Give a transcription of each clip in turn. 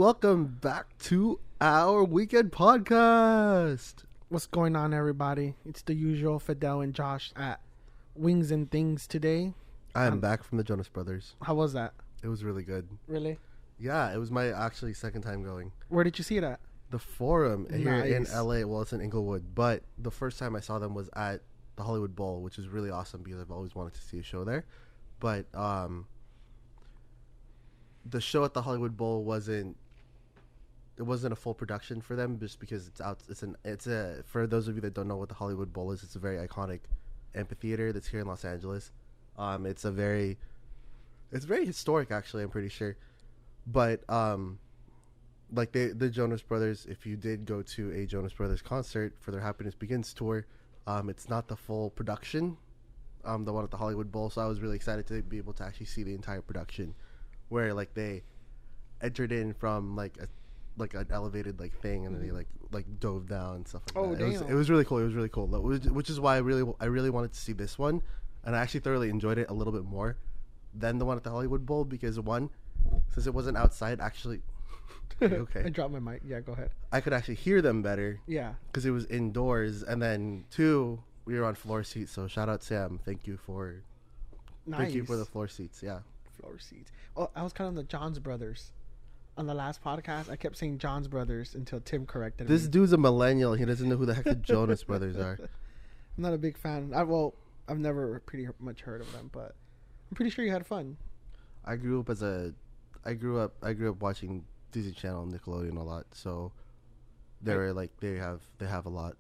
welcome back to our weekend podcast. What's going on, everybody? It's the usual Fidel and Josh at Wings and Things today. I am back from the Jonas Brothers. How was that? It was really good. Really? Yeah, it was my actually second time going. Where did you see it at? The Forum here in Nice. LA. Well, it's in Inglewood, but the first time I saw them was at the Hollywood Bowl, which is really awesome because I've always wanted to see a show there. But the show at the Hollywood Bowl wasn't a full production for them just because it's a for those of you that don't know what the Hollywood Bowl is, it's a very iconic amphitheater that's here in Los Angeles. It's very historic, actually, I'm pretty sure. But like the Jonas Brothers, if you did go to a Jonas Brothers concert for their Happiness Begins tour, it's not the full production, the one at the Hollywood Bowl. So I was really excited to be able to actually see the entire production, where like they entered in from like an elevated like thing, and then they like dove down and stuff like that. Damn. It was really cool. It was really cool. Which is why I really wanted to see this one, and I actually thoroughly enjoyed it a little bit more than the one at the Hollywood Bowl because one, since it wasn't outside, actually. Okay. I dropped my mic. Yeah, go ahead. I could actually hear them better. Yeah. Because it was indoors, and then two, we were on floor seats. So shout out Sam. Thank you for the floor seats. Yeah. Floor seats. Oh, I was kind of the Johns Brothers. On the last podcast, I kept saying Johns Brothers until Tim corrected me. This dude's a millennial. He doesn't know who the heck the Jonas Brothers are. I'm not a big fan. I've never pretty much heard of them, but I'm pretty sure you had fun. I grew up watching Disney Channel and Nickelodeon a lot, so they have a lot.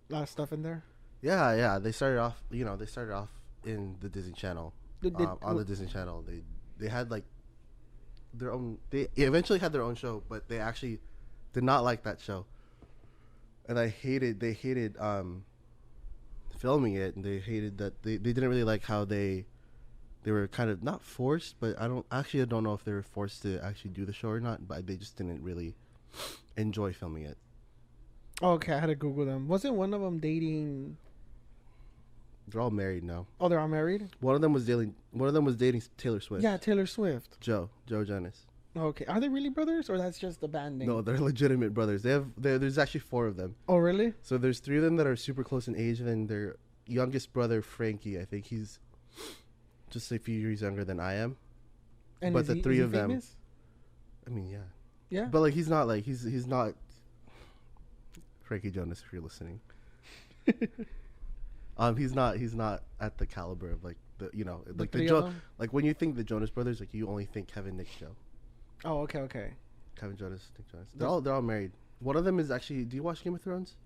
A lot of stuff in there. Yeah. They started off in the Disney Channel. On the Disney Channel, they had like their own. They eventually had their own show, but they actually did not like that show, and they hated filming it, and they hated that they didn't really like how they were kind of not forced, but I don't know if they were forced to actually do the show or not, but they just didn't really enjoy filming it. Oh, okay, I had to Google them. Wasn't one of them dating? They're all married now. Oh, they're all married? One of them was dating Taylor Swift. Yeah, Taylor Swift. Joe Jonas. Okay, are they really brothers, or that's just the band name? No, they're legitimate brothers. There's actually 4 of them. Oh, really? So there's 3 of them that are super close in age, and then their youngest brother Frankie, I think he's just a few years younger than I am. And but the 3 of them, famous? I mean, yeah. Yeah. But like he's not Frankie Jonas, if you're listening. He's not at the caliber of like like when you think the Jonas Brothers, like you only think Kevin, Nick, Joe. Oh, okay. Kevin Jonas, Nick Jonas. They're all married. One of them is actually. Do you watch Game of Thrones?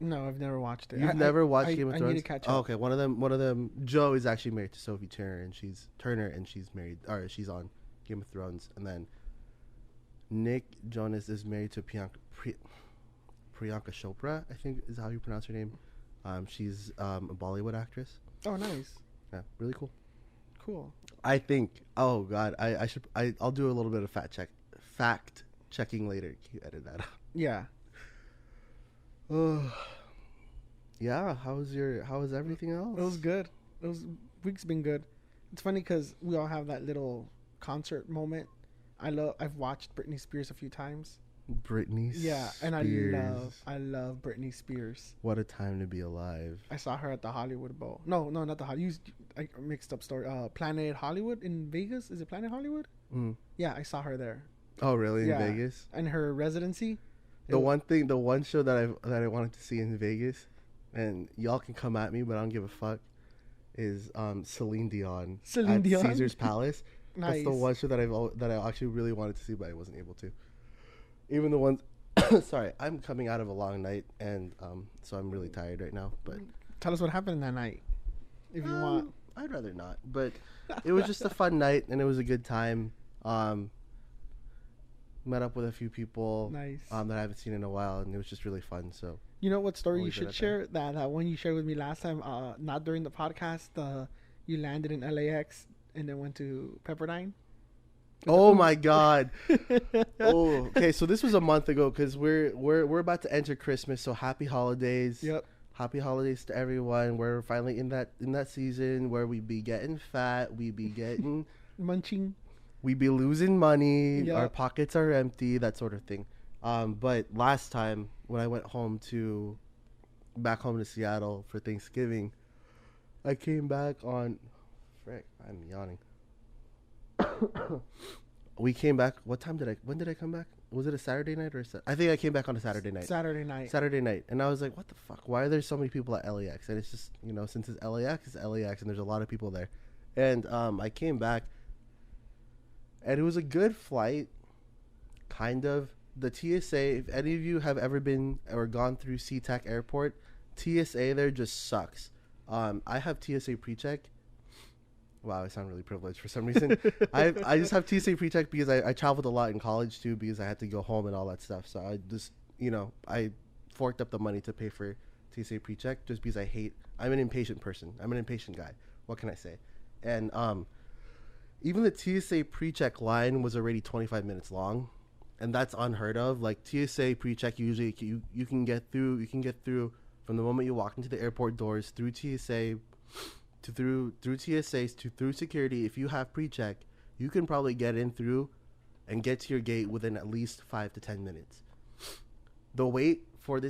No, I've never watched it. You've never watched Game of Thrones? I need to catch up. Oh, okay. One of them. Joe is actually married to Sophie Turner, and she's married, or she's on Game of Thrones. And then Nick Jonas is married to Priyanka Chopra, I think is how you pronounce her name. She's a Bollywood actress. Oh, nice. Yeah, really cool. Cool. I think. Oh God, I'll do a little bit of fact checking later. Can you edit that out? Yeah. Oh. Yeah. How was everything else? It was good. Week's been good. It's funny because we all have that little concert moment. I've watched Britney Spears a few times. Britney Spears. Yeah, and I love Britney Spears. What a time to be alive. I saw her at the Hollywood Bowl. No, not the Hollywood. I mixed up story. Planet Hollywood in Vegas. Is it Planet Hollywood? Mm. Yeah, I saw her there. Oh, really? Yeah. In Vegas? And her residency. The one show that I wanted to see in Vegas, and y'all can come at me, but I don't give a fuck, is Celine Dion at Caesar's Palace. Nice. That's the one show that I actually really wanted to see, but I wasn't able to. Even the ones, sorry, I'm coming out of a long night, and so I'm really tired right now. But tell us what happened that night, if you want. I'd rather not, but it was just a fun night, and it was a good time. Met up with a few people, Nice. That I haven't seen in a while, and it was just really fun. So You know what story I'll you leave it should at share? That one you shared with me last time, not during the podcast. You landed in LAX and then went to Pepperdine. Oh my God! Oh, okay. So this was a month ago because we're about to enter Christmas. So happy holidays! Yep. Happy holidays to everyone. We're finally in that season where we be getting fat. We be getting Munching. we be losing money. Yep. Our pockets are empty, that sort of thing. But last time when I went back home to Seattle for Thanksgiving, I came back on. Frick, I'm yawning. We came back. When did I come back? Was it a Saturday night or I think I came back on a Saturday night. Saturday night. Saturday night. And I was like, what the fuck? Why are there so many people at LAX? And it's just, since it's LAX, and there's a lot of people there. And I came back, and it was a good flight, kind of. The TSA, if any of you have ever been or gone through SeaTac Airport, TSA there just sucks. I have TSA PreCheck. Wow, I sound really privileged for some reason. I just have TSA PreCheck because I traveled a lot in college too, because I had to go home and all that stuff. So I just, I forked up the money to pay for TSA PreCheck just because I'm an impatient person. I'm an impatient guy. What can I say? And even the TSA PreCheck line was already 25 minutes long, and that's unheard of. Like TSA PreCheck, usually you can get through from the moment you walk into the airport doors through TSA through TSAs through security. If you have PreCheck, you can probably get in through and get to your gate within at least 5 to 10 minutes. The wait for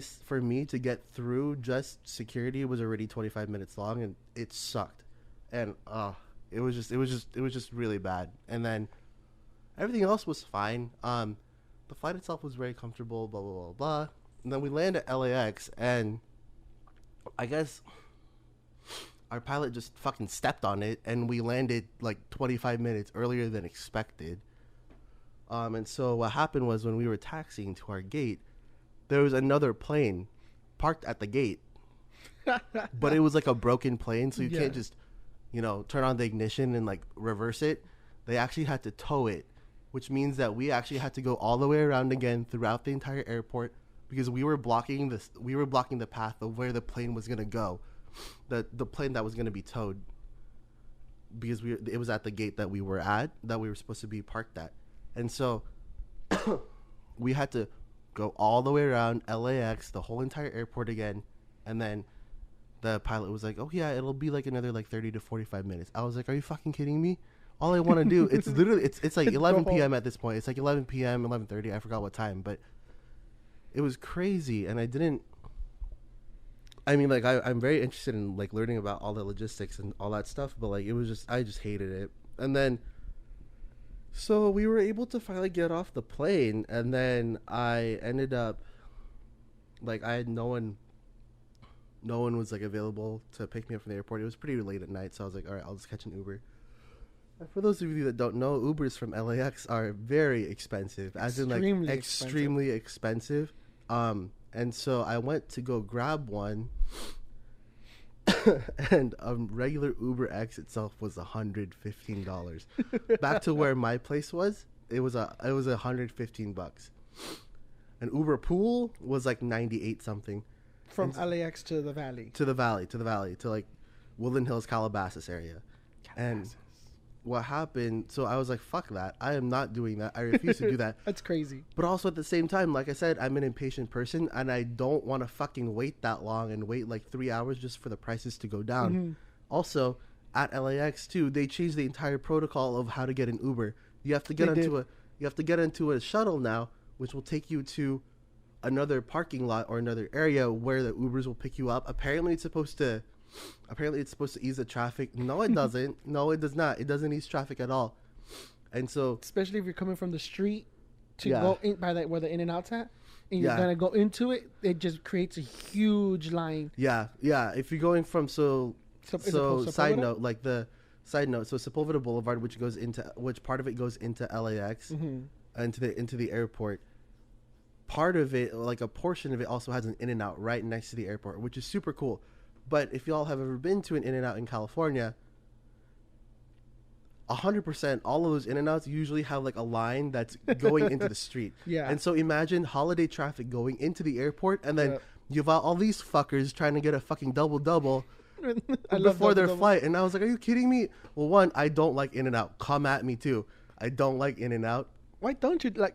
me to get through just security was already 25 minutes long, and it sucked. And it was just really bad. And then everything else was fine. The flight itself was very comfortable, blah blah blah blah. And then we land at LAX, and I guess our pilot just fucking stepped on it, and we landed like 25 minutes earlier than expected. And so what happened was, when we were taxiing to our gate, there was another plane parked at the gate. But it was like a broken plane, so you can't just, turn on the ignition and like reverse it. They actually had to tow it, which means that we actually had to go all the way around again throughout the entire airport, because we were blocking the path of where the plane was going to go. The plane that was going to be towed, because it was at the gate that we were supposed to be parked at. And so we had to go all the way around LAX, the whole entire airport again. And then the pilot was like, oh yeah, it'll be like another like 30 to 45 minutes. I was like, are you fucking kidding me? All I want to do, it's literally, it's like 11 p.m. at this point. It's like 11 p.m., 11:30. I forgot what time, but it was crazy. And I'm very interested in like learning about all the logistics and all that stuff, but like I just hated it. And then, so we were able to finally get off the plane, and then I ended up, like, I had no one was like available to pick me up from the airport. It was pretty late at night, so I was like, all right, I'll just catch an Uber. And for those of you that don't know, Ubers from LAX are very expensive, extremely expensive. And so I went to go grab one, and a regular Uber X itself was $115. Back to where my place was, it was $115. An Uber Pool was like 98 something. From LAX to the valley. To like Woodland Hills, Calabasas area. And what happened, so I was like, fuck that. I am not doing that. I refuse to do that. That's crazy. But also at the same time, like I said, I'm an impatient person, and I don't want to fucking wait that long and wait like 3 hours just for the prices to go down. Mm-hmm. Also, at LAX too, they changed the entire protocol of how to get an Uber. You have to get into a shuttle now, which will take you to another parking lot or another area where the Ubers will pick you up. Apparently it's supposed to ease the traffic. No, it doesn't. No, it does not. It doesn't ease traffic at all. And so, especially if you're coming from the street to go in by where the In-N-Out's at, and you're gonna go into it, it just creates a huge line. Yeah. If you're going from so side note, so Sepulveda Boulevard, which part of it goes into LAX, mm-hmm. into the airport. Part of it, like a portion of it, also has an In-N-Out right next to the airport, which is super cool. But if y'all have ever been to an In-N-Out in California, 100%, all of those In-N-Outs usually have like a line that's going into the street. Yeah. And so imagine holiday traffic going into the airport, and then you've got all these fuckers trying to get a fucking double before their flight. And I was like, are you kidding me? Well, one, I don't like In-N-Out. Come at me too. I don't like In-N-Out. Why don't you like?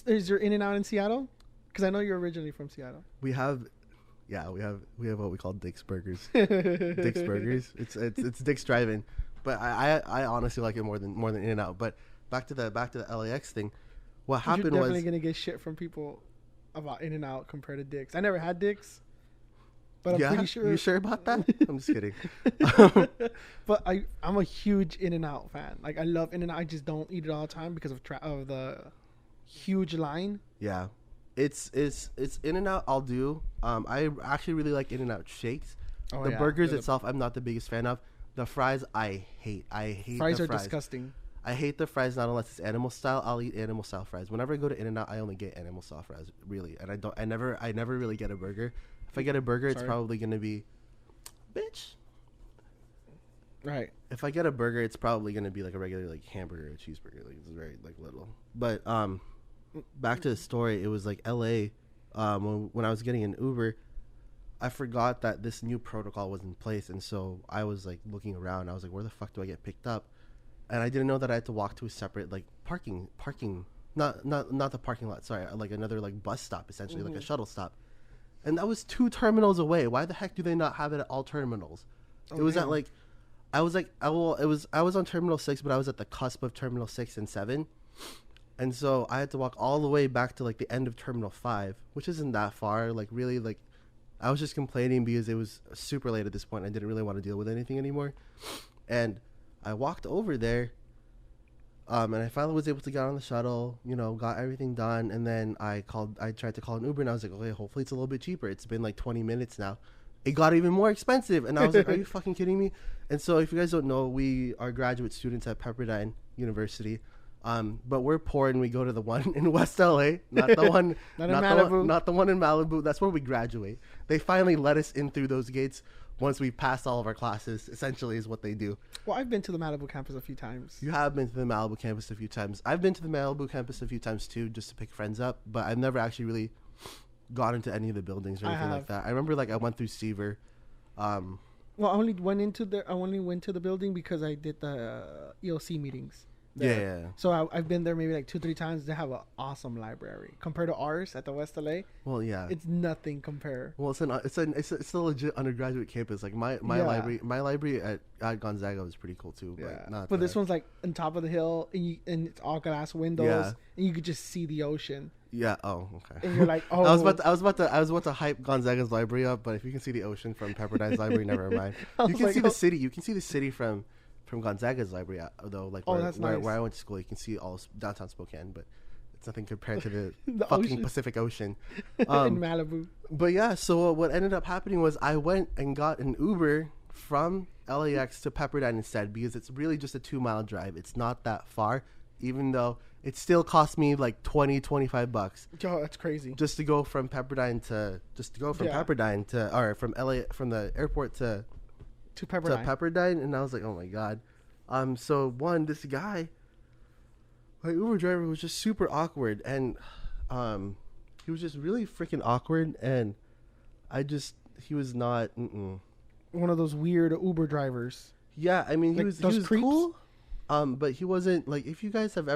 Is there In-N-Out in Seattle? Because I know you're originally from Seattle. We have what we call Dick's Burgers. Dick's Burgers. It's Dick's Drive-In, but I honestly like it more than In-N-Out. But back to the LAX thing. What You're happened definitely was gonna get shit from people about In-N-Out compared to Dick's. I never had Dick's, but I'm pretty sure. You sure about that? I'm just kidding. But I'm a huge In-N-Out fan. Like I love In-N-Out. I just don't eat it all the time because of the huge line. Yeah, it's In-N-Out. I'll do. I actually really like In-N-Out shakes. Oh, The burgers itself, I'm not the biggest fan of. The fries, I hate. Fries the are disgusting. I hate the fries not unless it's animal style. I'll eat animal style fries. Whenever I go to In-N-Out, I only get animal style fries, really. And I never really get a burger. If I get a burger, it's probably gonna be, bitch. Right. If I get a burger, it's probably gonna be like a regular like hamburger or cheeseburger. Like it's very like little. But back to the story. It was like L.A. When I was getting an Uber, I forgot that this new protocol was in place, and so I was like looking around. I was like, where the fuck do I get picked up? And I didn't know that I had to walk to a separate like parking, not the parking lot. Sorry, like another like bus stop, essentially like a shuttle stop. And that was 2 terminals away. Why the heck do they not have it at all terminals? It was at like, I was on Terminal 6, but I was at the cusp of Terminal 6 and 7. And so I had to walk all the way back to like the end of Terminal 5, which isn't that far. Like really like, I was just complaining because it was super late at this point. I didn't really want to deal with anything anymore. And I walked over there. And I finally was able to get on the shuttle, got everything done. And then I tried to call an Uber, and I was like, okay, hopefully it's a little bit cheaper. It's been like 20 minutes now. It got even more expensive. And I was like, are you fucking kidding me? And so if you guys don't know, we are graduate students at Pepperdine University. But we're poor, and we go to the one in West LA, not the one, not the one in Malibu. That's where we graduate. They finally let us in through those gates once we passed all of our classes, essentially, is what they do. Well, I've been to the Malibu campus a few times. You have been to the Malibu campus a few times. I've been to the Malibu campus a few times too, just to pick friends up. But I've never actually really got into any of the buildings or anything like that. I remember like I went through Seaver. Well, I only went to the building because I did the ELC meetings there. Yeah. So I've been there maybe like 2-3 times. They have an awesome library compared to ours at the West LA. Well, yeah, it's nothing compared. Well, it's a legit undergraduate campus. Like my library at Gonzaga was pretty cool too. But this one's like on top of the hill, and it's all glass windows, and you could just see the ocean. Yeah. Oh, okay. And you're like, oh. I was about to hype Gonzaga's library up, but if you can see the ocean from Pepperdine's library, never mind. You can see the city. You can see the city from Gonzaga's library, though. Like where I went to school, you can see all downtown Spokane, but it's nothing compared to the fucking ocean. Pacific Ocean in Malibu. But yeah, so what ended up happening was I went and got an Uber from LAX to Pepperdine instead, because it's really just a 2-mile drive. It's not that far, even though it still cost me like $25. Oh, that's crazy. Just to go from Pepperdine from LA, from the airport to Pepperdine. And I was like, oh my God. So this guy, my Uber driver, was just super awkward, and he was just really freaking awkward, and he was not one of those weird Uber drivers. Yeah, I mean, he was creeps? cool, but he wasn't like, if you guys have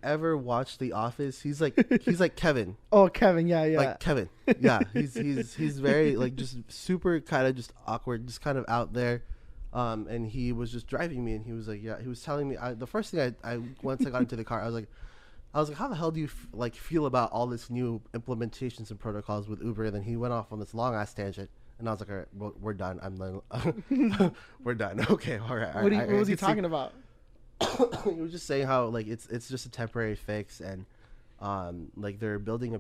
ever watched The Office, he's like Kevin. Oh, Kevin, yeah. Like Kevin, yeah. He's very like just super kind of just awkward, just kind of out there. And he was just driving me, and he was like, he was telling me, the first thing I once I got into the car, I was like, how the hell do you feel about all this new implementations and protocols with Uber? And then he went off on this long ass tangent, and I was like, all right, well, we're done. We're done. Okay, all right. What was he talking about? He was just saying how like it's just a temporary fix, and like they're building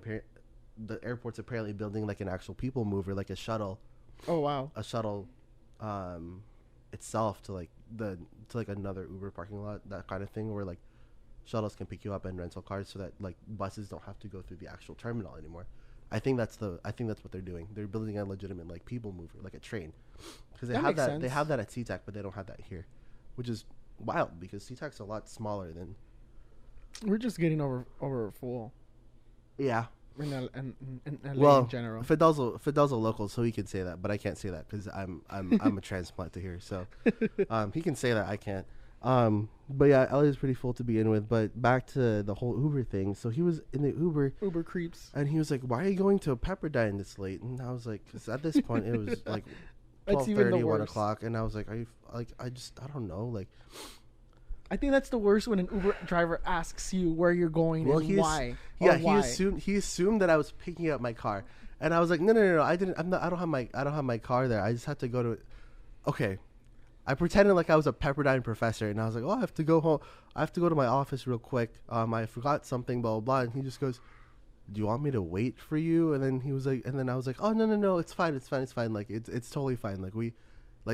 the airport's apparently building like an actual people mover, like a shuttle. Oh wow. A shuttle itself to like another Uber parking lot, that kind of thing, where like shuttles can pick you up and rental cars, so that like buses don't have to go through the actual terminal anymore. I think that's what they're doing. They're building a legitimate like people mover, like a train, because they have that at SeaTac, but they don't have that here, which is wild because SeaTac's a lot smaller than. We're just getting over full. Yeah. In LA in general. Fidel's a local, so he can say that, but I can't say that because I'm a transplant to here. So he can say that, I can't. But yeah, LA is pretty full to begin with. But back to the whole Uber thing. So he was in the Uber creeps, and he was like, "Why are you going to Pepperdine this late?" And I was like, "Cause at this point it was like 12:30, 1 o'clock," and I was like, "Are you like I don't know, like I think that's the worst when an Uber driver asks you where you're going and why. Yeah, why. he assumed that I was picking up my car, and I was like, no, I didn't. I don't have my car there. I just had to go to. Okay, I pretended like I was a Pepperdine professor, and I was like, oh, I have to go home. I have to go to my office real quick. I forgot something, blah blah blah. And he just goes, do you want me to wait for you? And then he was like, and then I was like, oh no, it's fine. Like it's totally fine. Like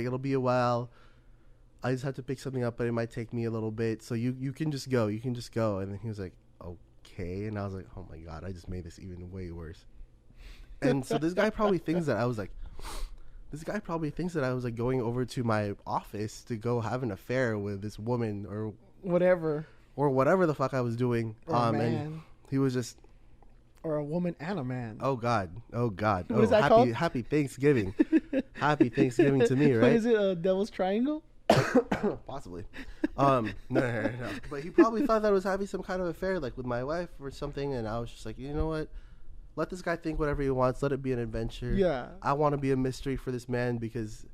it'll be a while. I just have to pick something up, but it might take me a little bit. So you can just go. You can just go. And then he was like, okay. And I was like, oh my God, I just made this even way worse. And so this guy probably thinks that I was like going over to my office to go have an affair with this woman or whatever the fuck I was doing. And he was just, or a woman and a man. Oh God. What is that called? Happy Thanksgiving. Happy Thanksgiving to me, right? What is it, a devil's triangle? Possibly. No. But he probably thought that I was having some kind of affair, like with my wife or something, and I was just like, you know what? Let this guy think whatever he wants. Let it be an adventure. Yeah. I want to be a mystery for this man because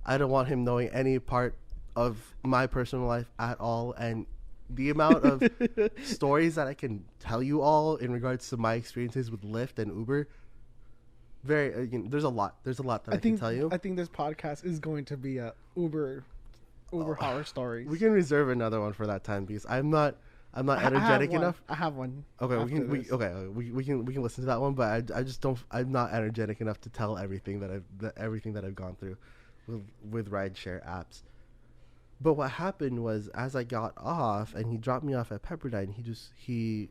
I don't want him knowing any part of my personal life at all. And the amount of stories that I can tell you all in regards to my experiences with Lyft and Uber, there's a lot that I can tell you. I think this podcast is going to be a Uber horror stories. We can reserve another one for that time because I'm not energetic enough. I have one. Okay, we can listen to that one, but I just don't. I'm not energetic enough to tell everything that I've gone through with rideshare apps. But what happened was, as I got off and he dropped me off at Pepperdine, he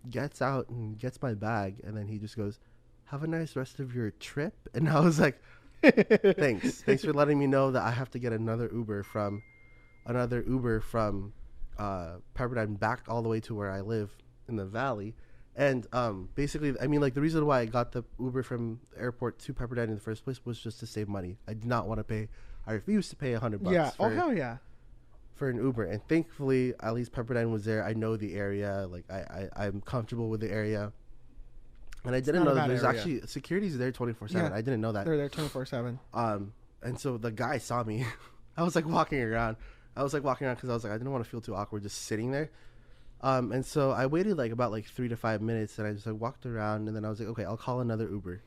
gets out and gets my bag, and then he just goes, "Have a nice rest of your trip." And I was like, thanks for letting me know that I have to get another Uber from Pepperdine back all the way to where I live in the valley. And basically, I mean, like, the reason why I got the Uber from the airport to Pepperdine in the first place was just to save money. I did not want to pay. I refused to pay $100. Yeah. Hell yeah. For an Uber. And thankfully, at least Pepperdine was there. I know the area. Like, I'm comfortable with the area. And I didn't know that there's actually security's there 24/7. Yeah, I didn't know that. They're there 24/7. And so the guy saw me. I was like walking around because I was like, I didn't want to feel too awkward just sitting there. And so I waited about 3 to 5 minutes, and I just walked around, and then I was like, okay, I'll call another Uber.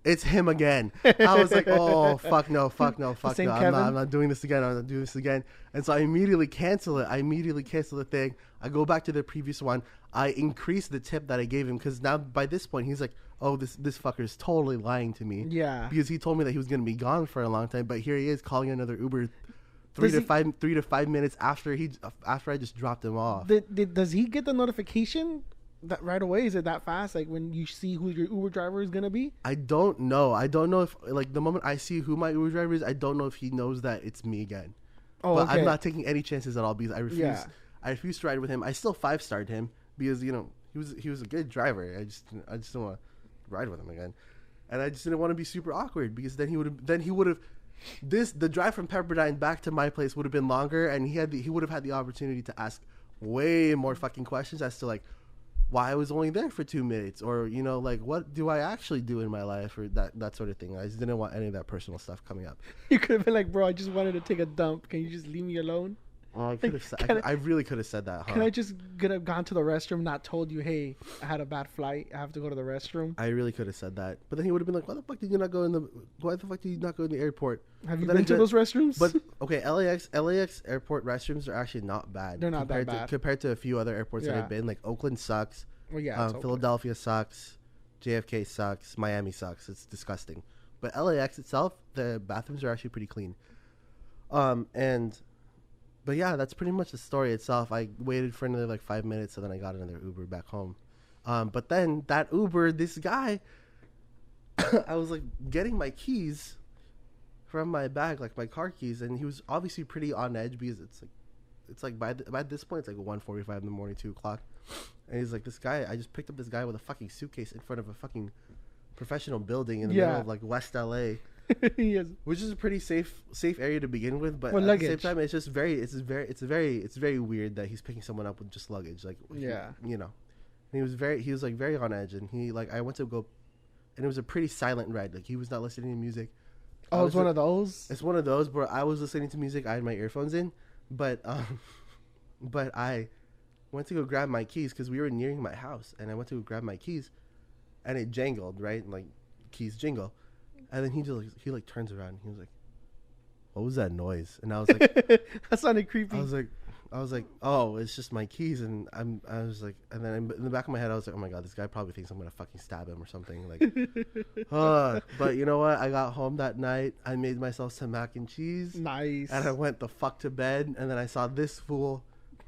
It's him again. I was like, oh, fuck no. I'm not doing this again. And so I immediately cancel it. The thing. I go back to the previous one. I increase the tip that I gave him because now by this point he's like, oh, this fucker is totally lying to me. Yeah. Because he told me that he was going to be gone for a long time, but here he is calling another Uber 3 to 5 minutes after I just dropped him off. Does he get the notification that right away? Is it that fast? Like when you see who your Uber driver is gonna be? I don't know. I don't know if the moment I see who my Uber driver is, I don't know if he knows that it's me again. Oh, but okay. I'm not taking any chances at all because I refuse. Yeah. I refuse to ride with him. I still 5-starred him because he was a good driver. I just don't want to ride with him again, and I just didn't want to be super awkward because then he would have. The drive from Pepperdine back to my place would have been longer, and he would have had the opportunity to ask way more fucking questions as to why I was only there for 2 minutes, or what do I actually do in my life, or that sort of thing. I just didn't want any of that personal stuff coming up. You could have been like, bro, I just wanted to take a dump. Can you just leave me alone? Oh, I really could have said that. Huh? Can I just have gone to the restroom, not told you, hey, I had a bad flight, I have to go to the restroom? I really could have said that, but then he would have been like, why the fuck did you not go in the airport? Have you been to those restrooms? But okay, LAX airport restrooms are actually not bad. They're not that bad compared to a few other airports that I've been. Like Oakland sucks. Well, yeah, Philadelphia sucks. JFK sucks. Miami sucks. It's disgusting. But LAX itself, the bathrooms are actually pretty clean. But yeah, that's pretty much the story itself. I waited for another 5 minutes, and then I got another Uber back home. But then that Uber, this guy, I was getting my keys from my bag, my car keys, and he was obviously pretty on edge because it's by this point it's 1:45 in the morning, 2 o'clock, and he's like, this guy, I just picked up this guy with a fucking suitcase in front of a fucking professional building in the middle of West LA. Yes. Which is a pretty safe area to begin with, but luggage. At the same time, it's very weird that he's picking someone up with just luggage. And he was very on edge, and I went to go, and it was a pretty silent ride. He was not listening to music. Oh, it's one of those. It's one of those where I was listening to music. I had my earphones in, but but I went to go grab my keys because we were nearing my house, and I went to go grab my keys, and it jangled, right? Like keys jingle, and then he like turns around and he was like, "What was that noise?" And I was like, That sounded creepy. I was like, "Oh, it's just my keys." And I was like, and then in the back of my head, I was like, "Oh my god, this guy probably thinks I'm gonna fucking stab him or something." Like, but you know what? I got home that night. I made myself some mac and cheese. Nice. And I went the fuck to bed. And then I saw this fool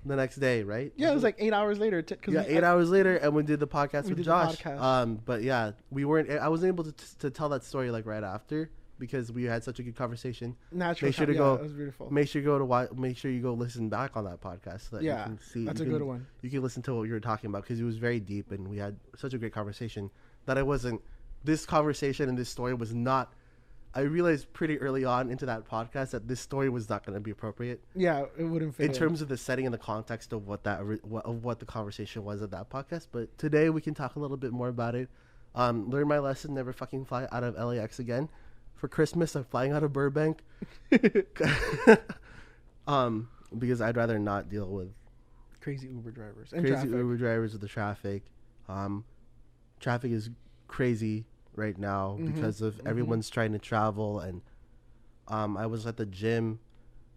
the next day, right? Yeah, it was like 8 hours later. 8 hours later, and we did the podcast with Josh. Podcast. But yeah, we weren't. I wasn't able to tell that story like right after because we had such a good conversation. Natural. Make sure to go. It was beautiful. Make sure you go listen back on that podcast so that you can see. That's a good one. You can listen to what you were talking about because it was very deep and we had such a great conversation that I wasn't. This conversation and this story was not. I realized pretty early on into that podcast that this story was not going to be appropriate. Yeah, it wouldn't fit in terms of the setting and the context of what the conversation was at that podcast. But today we can talk a little bit more about it. Learn my lesson: never fucking fly out of LAX again. For Christmas, I'm flying out of Burbank. Because I'd rather not deal with crazy Uber drivers with the traffic. Traffic is crazy right now because of everyone's trying to travel, and I was at the gym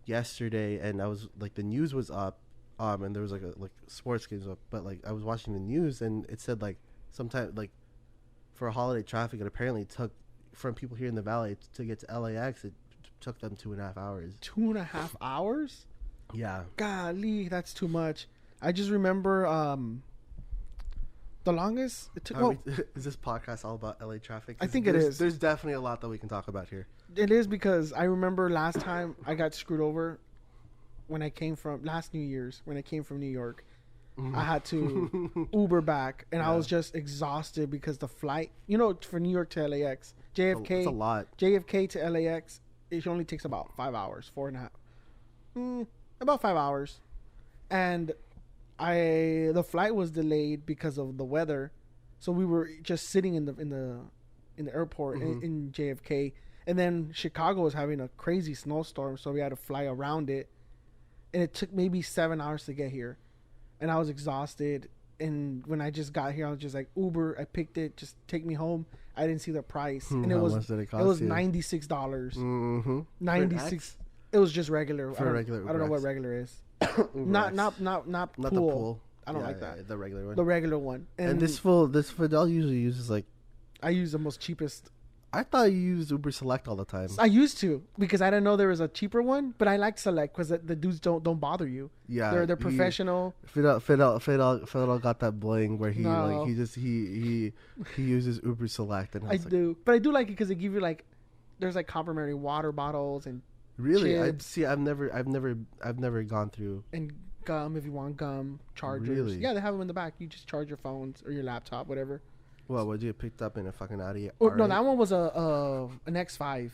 yesterday and I was like, the news was up, and there was like sports games up, but like I was watching the news and it said like sometime like for holiday traffic, it apparently took from people here in the valley to get to LAX, it took them 2.5 hours. 2.5 hours? Yeah. Golly, that's too much. I just remember the longest it took. Is this podcast all about LA traffic? I think it is. There's definitely a lot that we can talk about here. It is because I remember last time I got screwed over when I came from last New Year's when I came from New York. I had to Uber back, and I was just exhausted because the flight, for New York to LAX, JFK, it's a lot. JFK to LAX, it only takes about 5 hours, 4.5, about 5 hours, and the flight was delayed because of the weather, so we were just sitting in the airport in JFK, and then Chicago was having a crazy snowstorm, so we had to fly around it, and it took maybe 7 hours to get here. And I was exhausted. And when I just got here, I was just like, Uber, I picked it. Just take me home. I didn't see the price. And How much did it cost? It was you? $96. Mm-hmm. $96. It was just regular. For regular. I don't know what regular is. not the pool. pool. I don't like that. The regular one. The regular one. And this Fidel usually uses like. I use the most cheapest. I thought you used Uber Select all the time. I used to because I didn't know there was a cheaper one, but I like Select because the dudes don't bother you. Yeah, they're professional. Fidel got that bling where he uses Uber Select, and I do, but I do like it because they give you like there's like complimentary water bottles and really chips. I've never gone through and gum if you want gum chargers. Really? Yeah, they have them in the back. You just charge your phones or your laptop, whatever. Well, what did you get picked up in a fucking Audi? No, that one was an X5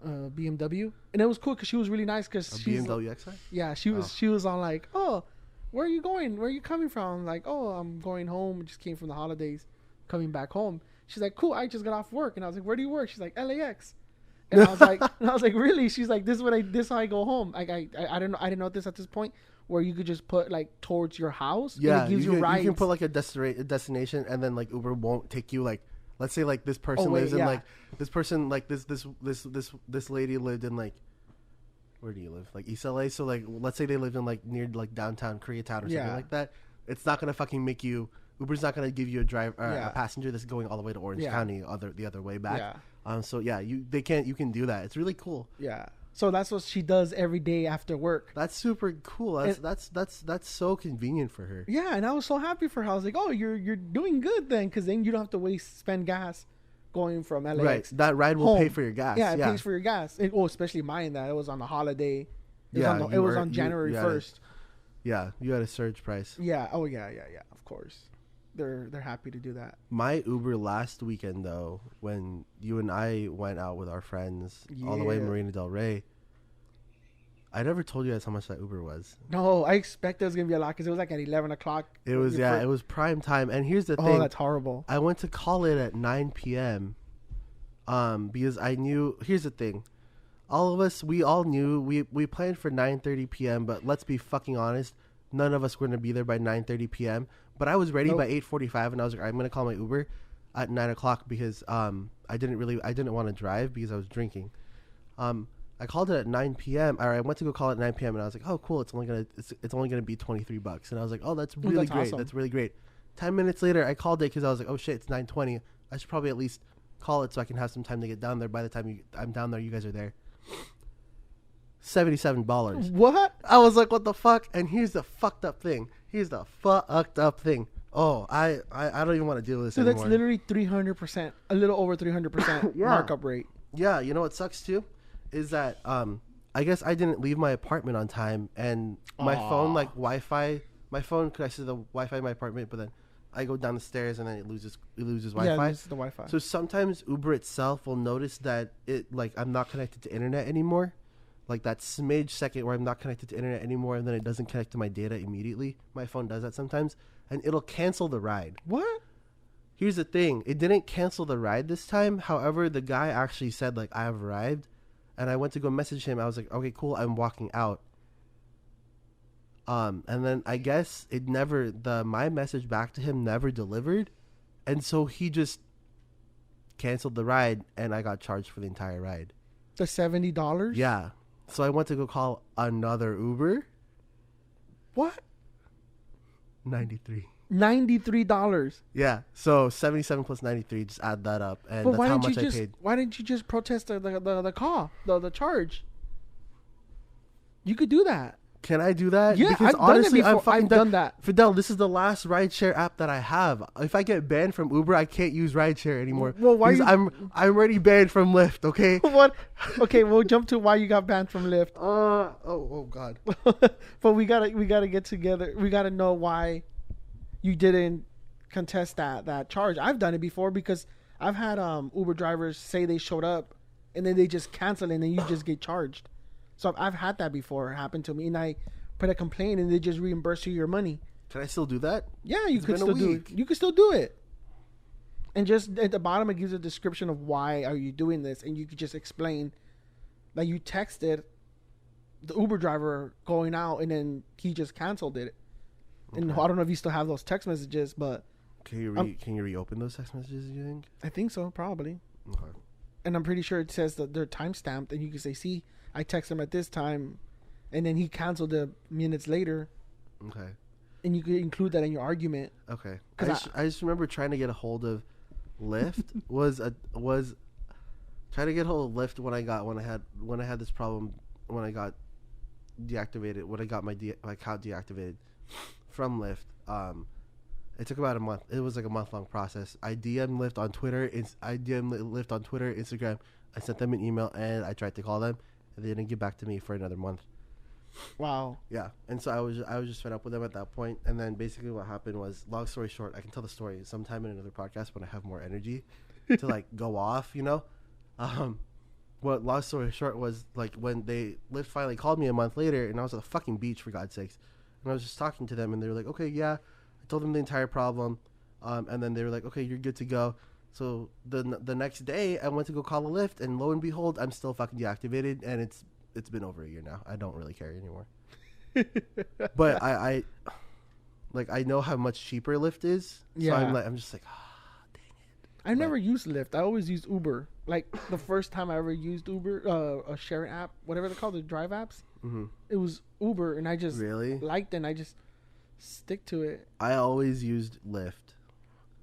BMW, and it was cool because she was really nice because she's BMW X5. Yeah, she was all like, "Oh, where are you going? Where are you coming from?" I'm like, "Oh, I'm going home. I just came from the holidays, coming back home." She's like, "Cool, I just got off work," and I was like, "Where do you work?" She's like, "LAX." And I was like, "Really?" She's like, "This is how I go home." Like I didn't know this at this point. Where you could just put like towards your house. Yeah, and it gives you rides. You can put like a destination, and then like Uber won't take you like. Let's say like this person lives in like this person like this lady lived in like. Where do you live? Like East LA. So like let's say they lived in like near like downtown Koreatown or something like that. It's not gonna fucking make you. Uber's not gonna give you a passenger that's going all the way to Orange County the other way back. Yeah. So yeah, you can do that. It's really cool. Yeah. So that's what she does every day after work. That's super cool. That's so convenient for her. Yeah, and I was so happy for her. I was like, "Oh, you're doing good then, because then you don't have to spend gas going from LAX. Right, that ride will pay for your gas. Yeah, it pays for your gas. Especially mine. That it was on a holiday. It was on January 1st. Yeah, you had a surge price. Yeah. Oh yeah. Of course, they're happy to do that. My Uber last weekend though, when you and I went out with our friends all the way to Marina Del Rey, I never told you guys how much that Uber was. No, I expected it was gonna be a lot because it was like at 11 o'clock. It was it was prime time. And here's the thing. Oh, that's horrible. I went to call it at 9 p.m. Because I knew. Here's the thing. all of us, we all knew we planned for 9:30 p.m. But let's be fucking honest, none of us were gonna be there by 9:30 p.m. But I was ready by 8:45, and I was like, I'm gonna call my Uber at 9 o'clock because I didn't want to drive because I was drinking. I called it at 9 p.m. Or I went to go call it at 9 p.m. and I was like, oh cool, it's only gonna be $23. And I was like, oh, that's really great. Awesome. That's really great. 10 minutes later, I called it because I was like, oh shit, it's 9:20. I should probably at least call it so I can have some time to get down there. By the time I'm down there, you guys are there. $77. What? I was like, what the fuck? And here's the fucked up thing. Oh, I don't even want to deal with this anymore. So that's literally 300%, a little over 300% markup rate. Yeah, you know what sucks too? Is that I guess I didn't leave my apartment on time, and my phone, like Wi-Fi, my phone connects to the Wi-Fi in my apartment, but then I go down the stairs and then it loses Wi-Fi. Yeah, it loses the Wi-Fi. So sometimes Uber itself will notice that I'm not connected to internet anymore. Like that smidge second where I'm not connected to internet anymore, and then it doesn't connect to my data immediately. My phone does that sometimes, and it'll cancel the ride. What? Here's the thing. It didn't cancel the ride this time. However, the guy actually said, like, I have arrived, and I went to go message him. I was like, okay, cool, I'm walking out. And then I guess my message back to him never delivered, and so he just canceled the ride, and I got charged for the entire ride. The $70? Yeah. So I went to go call another Uber. What? $93. Yeah. So 77 plus 93. Just add that up, and that's how much I paid. Why didn't you just protest the call, the charge? You could do that. Can I do that? Yeah, because I've honestly, done it before. I've done that. Fidel, this is the last rideshare app that I have. If I get banned from Uber, I can't use rideshare anymore. Well, why? I'm already banned from Lyft. Okay. What? Okay, we'll jump to why you got banned from Lyft. Oh God. But we gotta get together. We gotta know why you didn't contest that charge. I've done it before because I've had Uber drivers say they showed up and then they just cancel and then you just get charged. So I've had that before happen to me, and I put a complaint, and they just reimburse you your money. Can I still do that? Yeah, you could still do it. You could still do it. And just at the bottom, it gives a description of why are you doing this, and you could just explain that you texted the Uber driver going out, and then he just canceled it. Okay. And I don't know if you still have those text messages, but can you reopen those text messages? You think? I think so, probably. Okay. And I'm pretty sure it says that they're time stamped, and you can say, "See, I text him at this time, and then he canceled it minutes later." Okay. And you could include that in your argument. Okay. I just remember trying to get a hold of Lyft was trying to get a hold of Lyft when I had this problem when I got deactivated, when I got my account deactivated from Lyft. It took about a month. It was like a month-long process. I DM'd Lyft on Twitter. Instagram. I sent them an email, and I tried to call them, and they didn't get back to me for another month. Wow. Yeah, and so I was just fed up with them at that point. And then basically what happened was, long story short, I can tell the story sometime in another podcast when I have more energy to like go off, you know. What long story short was, like, when Lyft finally called me a month later, and I was at the fucking beach, for God's sakes, and I was just talking to them, and they were like, okay, yeah. I told them the entire problem, and then they were like, okay, you're good to go. So the next day, I went to go call a Lyft, and lo and behold, I'm still fucking deactivated, and it's been over a year now. I don't really care anymore. But I know how much cheaper Lyft is. So yeah. I'm just like, dang it. I never used Lyft. I always used Uber. Like the first time I ever used Uber, a sharing app, whatever they're called, the drive apps. Mm-hmm. It was Uber, and I just really liked it, and I just stick to it. I always used Lyft.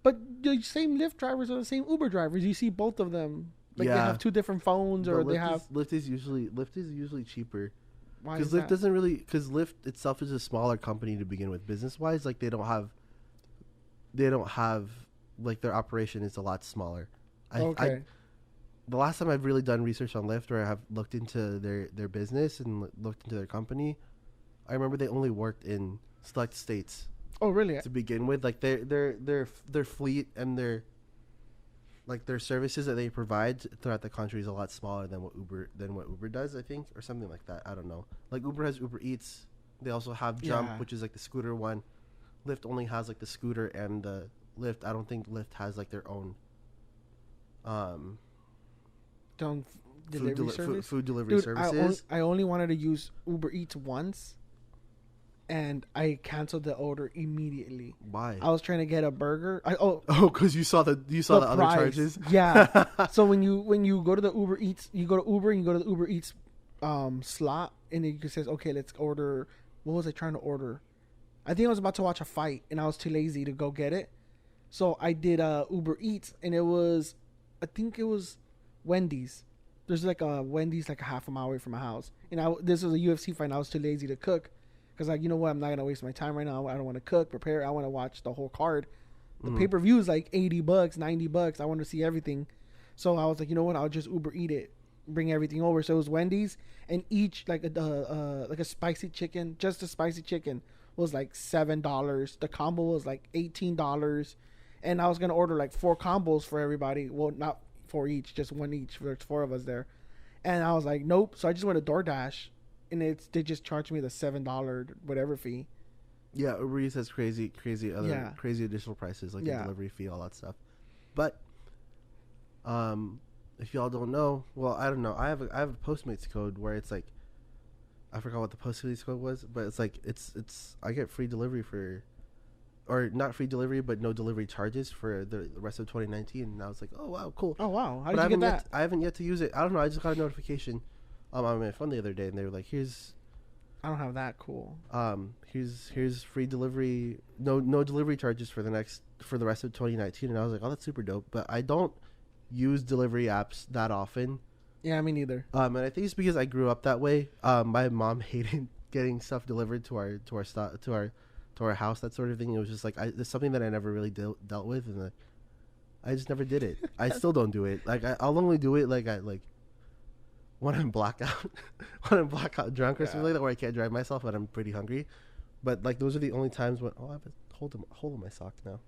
But the same Lyft drivers are the same Uber drivers. You see both of them. Like they have two different phones, or they have Lyft is usually cheaper. Why? Because Lyft doesn't really, because Lyft itself is a smaller company to begin with. Business wise, like they don't have like their operation is a lot smaller. The last time I've really done research on Lyft, or I have looked into their business and looked into their company, I remember they only worked in select states. Oh, really? To begin with, like their fleet and their services that they provide throughout the country is a lot smaller than what Uber does, I think, or something like that. I don't know. Like Uber has Uber Eats. They also have Jump, which is like the scooter one. Lyft only has like the scooter and the Lyft. I don't think Lyft has like their own delivery service. Food delivery Dude, services. I only wanted to use Uber Eats once, and I canceled the order immediately. Why? I was trying to get a burger. Because you saw the other price. charges. Yeah. So when you go to the Uber Eats, you go to Uber and you go to the Uber Eats slot, and it says, okay, let's order. What was I trying to order? I think I was about to watch a fight, and I was too lazy to go get it. So I did Uber Eats, and I think it was Wendy's. There's like a Wendy's like a half a mile away from my house, and this was a UFC fight, and I was too lazy to cook. Because, like, you know what? I'm not going to waste my time right now. I don't want to cook, prepare. I want to watch the whole card. The pay-per-view is like $80, $90. I want to see everything. So I was like, you know what? I'll just Uber eat it. Bring everything over. So it was Wendy's. And each, like a spicy chicken, just a spicy chicken, was like $7. The combo was like $18. And I was going to order like 4 combos for everybody. Well, not 4 each, just 1 each. There's 4 of us there. And I was like, nope. So I just went to DoorDash. And they just charged me the $7 whatever fee. Yeah, Uber Eats has crazy additional prices, like the delivery fee, all that stuff. But if y'all don't know, well, I don't know. I have a Postmates code where it's like, I forgot what the Postmates code was, but it's like it's I get free delivery or not free delivery, but no delivery charges for the rest of 2019. And I was like, oh wow, cool. Oh wow, how did you get that? I haven't yet to use it. I don't know. I just got a notification on my phone the other day, and they were like, I don't have that. Cool. Here's free delivery, no delivery charges for the rest of 2019, and I was like, oh, that's super dope. But I don't use delivery apps that often. Yeah, me neither. And I think it's because I grew up that way. My mom hated getting stuff delivered to our house, that sort of thing. It was just like it's something that I never really dealt with, and I just never did it. I still don't do it. Like I'll only do it when I'm blackout drunk or something like that, where I can't drive myself, but I'm pretty hungry. But like those are the only times when I have a hole in my sock now.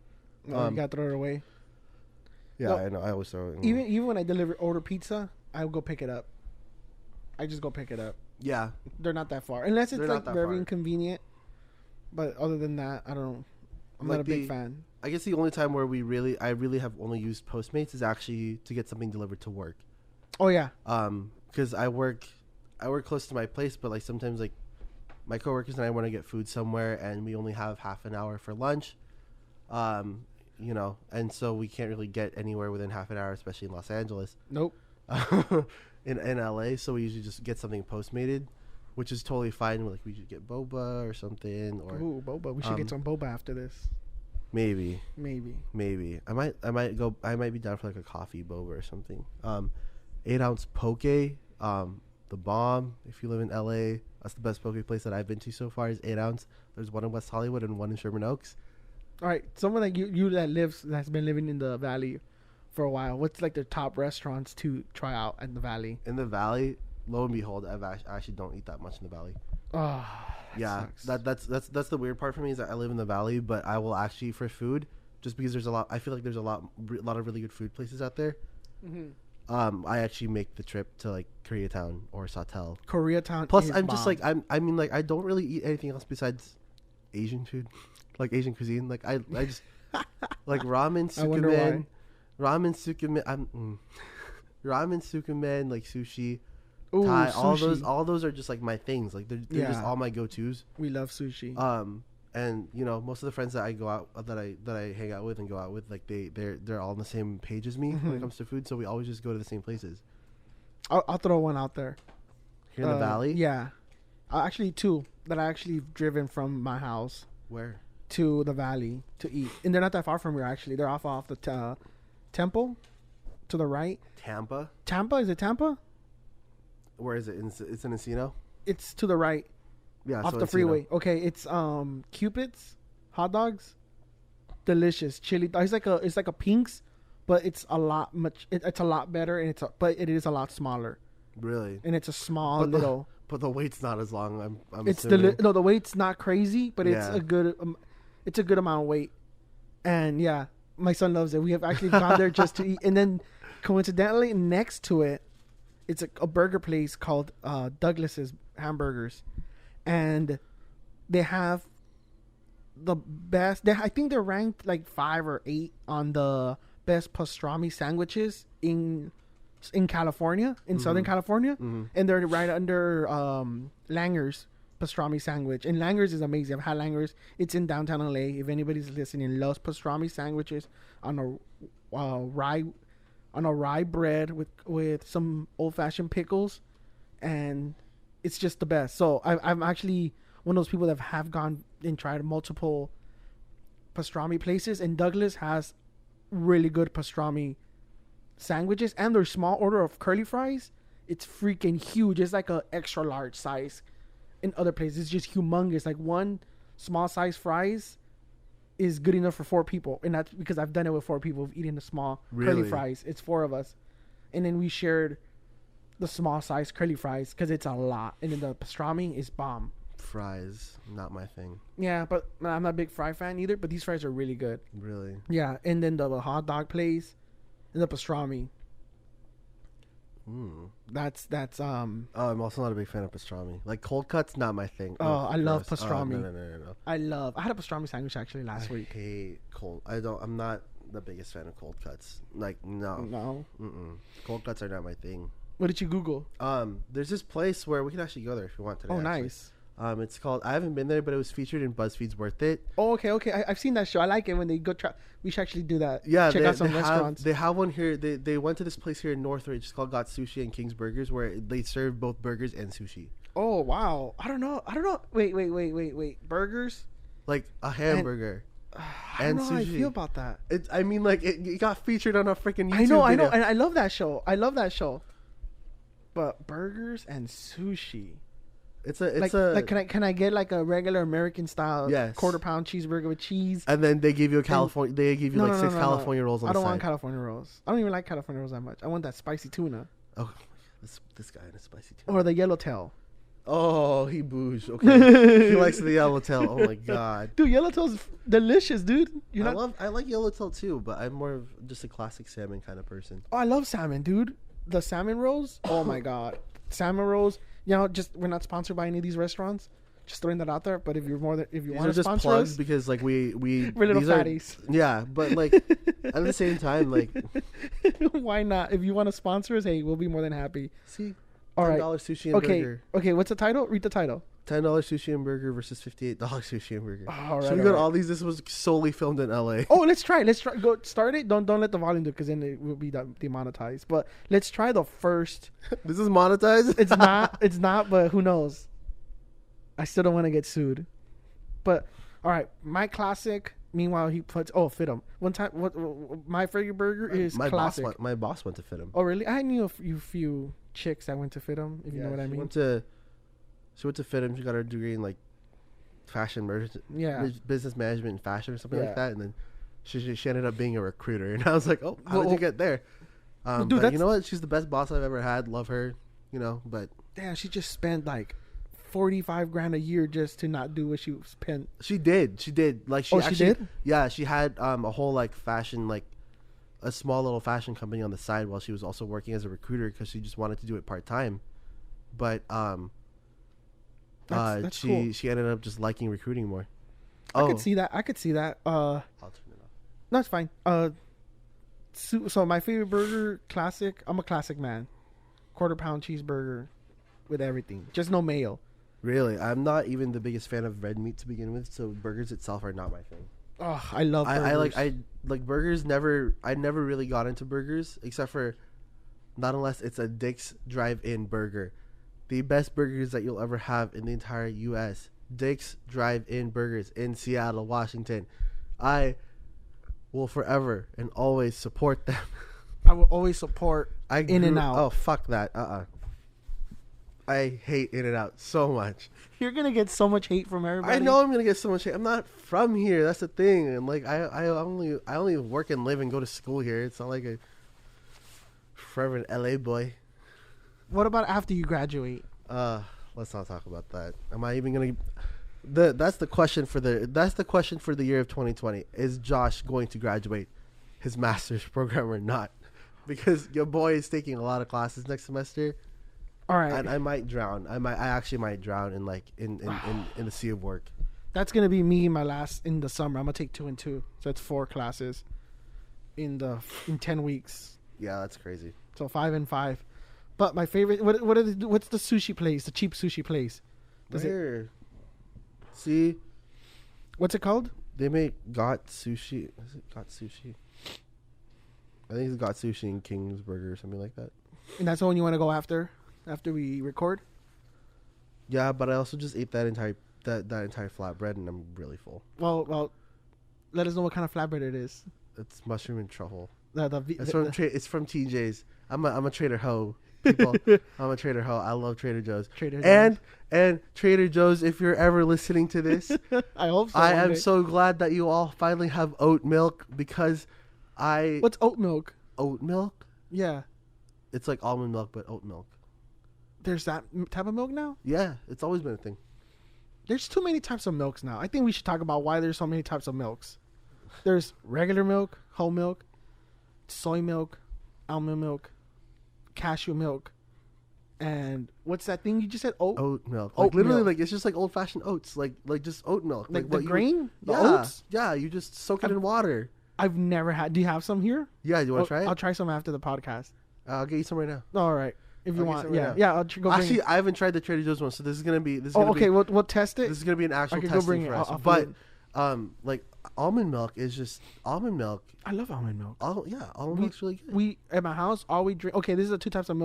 No, you got to throw it away. Yeah, no, I know. I always throw it. Even when I order pizza, I go pick it up. I just go pick it up. Yeah, they're not that far, unless it's like very inconvenient. But other than that, I don't. I'm not a big fan. I guess the only time where I really have only used Postmates is actually to get something delivered to work. Oh yeah. Because I work close to my place, but like sometimes like my coworkers and I want to get food somewhere, and we only have half an hour for lunch, and so we can't really get anywhere within half an hour, especially in Los Angeles. Nope. in LA, so we usually just get something Postmated, which is totally fine. Like we should get boba or something, or boba. We should get some boba after this. Maybe. I might be down for like a coffee boba or something. 8-ounce poke, the bomb. If you live in LA, that's the best poke place that I've been to so far. Is 8-ounce. There's one in West Hollywood and one in Sherman Oaks. All right, someone like you that's been living in the Valley for a while. What's like the top restaurants to try out in the Valley? In the Valley, lo and behold, I actually don't eat that much in the Valley. Oh, yeah, that's the weird part for me is that I live in the Valley, but I will actually for food just because there's a lot. I feel like there's a lot of really good food places out there. Mm-hmm. I actually make the trip to like Koreatown or Sawtell. Koreatown. Plus, I'm just like I don't really eat anything else besides Asian food, like Asian cuisine. Like I just like ramen, sukumen, ramen, sukumen, like sushi, Ooh, Thai. sushi. All those are just like my things. Like they're just all my go-tos. We love sushi. And most of the friends that I go out that I hang out with and go out with, like they're all on the same page as me when it comes to food. So we always just go to the same places. I'll throw one out there. Here in the Valley? Yeah. Actually 2 that I actually driven from my house. Where? To the Valley to eat. And they're not that far from here, actually. They're off the Temple to the right. Tampa? Is it Tampa? Where is it? It's in Encino? It's to the right. Yeah, off the freeway. Okay, it's Cupid's hot dogs. Delicious. Chili. It's like a Pink's, but it's a lot it's a lot better, and but it is a lot smaller. Really? And it's a small little. But the wait's not as long. I'm it's the wait's not crazy, but it's a good amount of weight. And yeah, my son loves it. We have actually gone there just to eat, and then coincidentally next to it, it's a burger place called Douglas's Hamburgers, and they have the best. I think they're ranked like 5 or 8 on the best pastrami sandwiches in in California, in Southern California, and they're right under Langer's pastrami sandwich. And Langer's is amazing. I've had Langer's. It's in downtown LA. If anybody's listening, loves pastrami sandwiches on a rye bread with some old fashioned pickles, and it's just the best. So I'm actually one of those people that have gone and tried multiple pastrami places, and Douglas has really good pastrami sandwiches, and their small order of curly fries, it's freaking huge. It's like a extra large size. In other places, it's just humongous. Like one small size fries is good enough for 4 people, and that's because I've done it with 4 people eating the small curly fries. It's 4 of us, and then we shared the small size curly fries because it's a lot, and then the pastrami is bomb. Fries, not my thing. Yeah, but I'm not a big fry fan either, but these fries are really good. Really? Yeah, and then the hot dog place and the pastrami. That's Oh, I'm also not a big fan of pastrami. Like cold cuts, not my thing. Oh, I love gross. pastrami. No. I had a pastrami sandwich actually last week. I hate cold. I'm not the biggest fan of cold cuts. Like no. Cold cuts are not my thing. What did you Google? There's this place where we can actually go there if you want today. Oh, actually. nice. It's called. I haven't been there, but it was featured in BuzzFeed's Worth It. Oh, okay. I've seen that show. I like it when they go try. We should actually do that. Yeah, check out some restaurants. They have one here. They went to this place here in Northridge. It's called Got Sushi and King's Burgers, where they serve both burgers and sushi. Oh wow! I don't know. Wait. Burgers? Like a hamburger. I don't know how I feel about that. It got featured on a freaking YouTube I know, video. and I love that show. But burgers and sushi. Can I get like a regular American style quarter pound cheeseburger with cheese? And then they give you a California. They give you 6 California rolls on the side. I don't want California rolls. I don't even like California rolls that much. I want that spicy tuna. Oh, this guy in a spicy tuna. Or the yellowtail. Oh, he boos. Okay, he likes the yellowtail. Oh my god, dude, yellowtail's delicious, dude. I like yellowtail too, but I'm more of just a classic salmon kind of person. Oh, I love salmon, dude. The salmon rolls. Oh my god, salmon rolls. We're not sponsored by any of these restaurants. Just throwing that out there. But if you want to sponsor us, because like we're little fatties. But like at the same time, like why not? If you want to sponsor us, hey, we'll be more than happy. See, all right, $10 sushi and burger. Okay. What's the title? Read the title. $10 sushi and burger versus $58 sushi and burger. All right. So we got all these. This was solely filmed in LA. Oh, let's try. Go start it. Don't let the volume do it because then it will be demonetized. But let's try the first. This is monetized. It's not. It's not. But who knows? I still don't want to get sued. But all right, my classic. Meanwhile, he puts fit him. One time, my favorite burger is classic. My boss went to fit him. Oh really? I knew a few chicks that went to fit him. If you know what I mean. She went to fit him. She got her degree in like fashion, business management and fashion or something like that. And then she ended up being a recruiter. And I was like, oh, how did you get there? Dude, but you know what? She's the best boss I've ever had. Love her. But damn, she just spent like $45,000 a year just to not do what she spent. She did. Like she did. Yeah, she had a whole like fashion, like a small little fashion company on the side while she was also working as a recruiter because she just wanted to do it part time. But that's cool. She ended up just liking recruiting more. I could see that. I'll turn it off. No, it's fine. So my favorite burger, classic. I'm a classic man. Quarter pound cheeseburger with everything, just no mayo. Really, I'm not even the biggest fan of red meat to begin with, so burgers itself are not my thing. Oh, I love burgers. I like burgers. I never really got into burgers except for not unless it's a Dick's Drive-In burger. The best burgers that you'll ever have in the entire U.S. Dick's Drive-In burgers in Seattle, Washington. I will forever and always support them. I will always support In-N-Out. Oh, fuck that. I hate In-N-Out so much. You're going to get so much hate from everybody. I know I'm going to get so much hate. I'm not from here. That's the thing. And like I only work and live and go to school here. It's not like a forever LA boy. What about after you graduate? Let's not talk about that. Am I even going to That's the question for the year of 2020. Is Josh going to graduate his master's program or not? Because your boy is taking a lot of classes next semester. All right. And I might drown. I actually might drown in the sea of work. That's gonna be me in the summer. I'm gonna take 2 and 2, so it's 4 classes in 10 weeks. Yeah, that's crazy. So 5 and 5. But my favorite, what's the sushi place? The cheap sushi place. Here. See, What's it called? they make Got Sushi. Is it Got Sushi? I think it's Got Sushi and King's Burger or something like that. And that's the one you want to go after we record? Yeah, but I also just ate that entire flatbread and I'm really full. Well, let us know what kind of flatbread it is. It's mushroom and truffle. It's from TJ's. I'm a Trader Ho. People, I'm a Trader Ho. I love Trader Joe's. Trader Joe's. And Trader Joe's, if you're ever listening to this, I hope so. I am so glad that you all finally have oat milk because What's oat milk? Oat milk? Yeah. It's like almond milk, but oat milk. There's that type of milk now? Yeah, it's always been a thing. There's too many types of milks now. I think we should talk about why there's so many types of milks. There's regular milk, whole milk, soy milk, almond milk, cashew milk, and what's that thing you just said? Oat milk. Oat Like literally, milk. like it's just like old fashioned oats, like just oat milk. Like the what grain, the yeah, oats. Yeah, you just soak it in water. I've never had. Do you have some here? Yeah, you want to try it? I'll try some after the podcast. I'll get you some right now. All right, if you I'll get want. some right Yeah, now. yeah. I'll go bring Actually, it. I haven't tried the Trader Joe's one, so this is gonna be Okay, we'll test it. This is gonna be an actual I could go testing bring for it. us. I'll But put it like almond milk is just almond milk. I love almond milk. Almond milk's really good. We at my house, all we drink. Okay, this is the two types of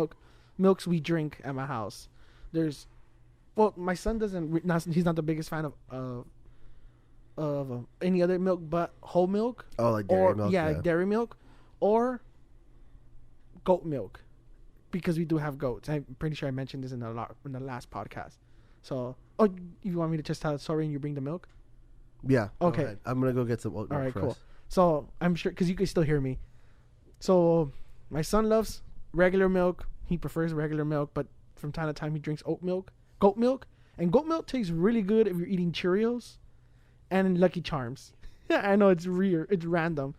milks we drink at my house. There's, well, my son he's not the biggest fan of any other milk but whole milk. Oh, like dairy milk. Yeah, like dairy milk, or goat milk, because we do have goats. I'm pretty sure I mentioned this in the last podcast. So, you want me to just tell the story and you bring the milk? Yeah. Okay. Go ahead. I'm gonna go get some oat milk. All right, for cool. us. So I'm sure because you can still hear me. So my son loves regular milk. He prefers regular milk, but from time to time he drinks goat milk, and goat milk tastes really good if you're eating Cheerios and Lucky Charms. I know it's weird, it's random.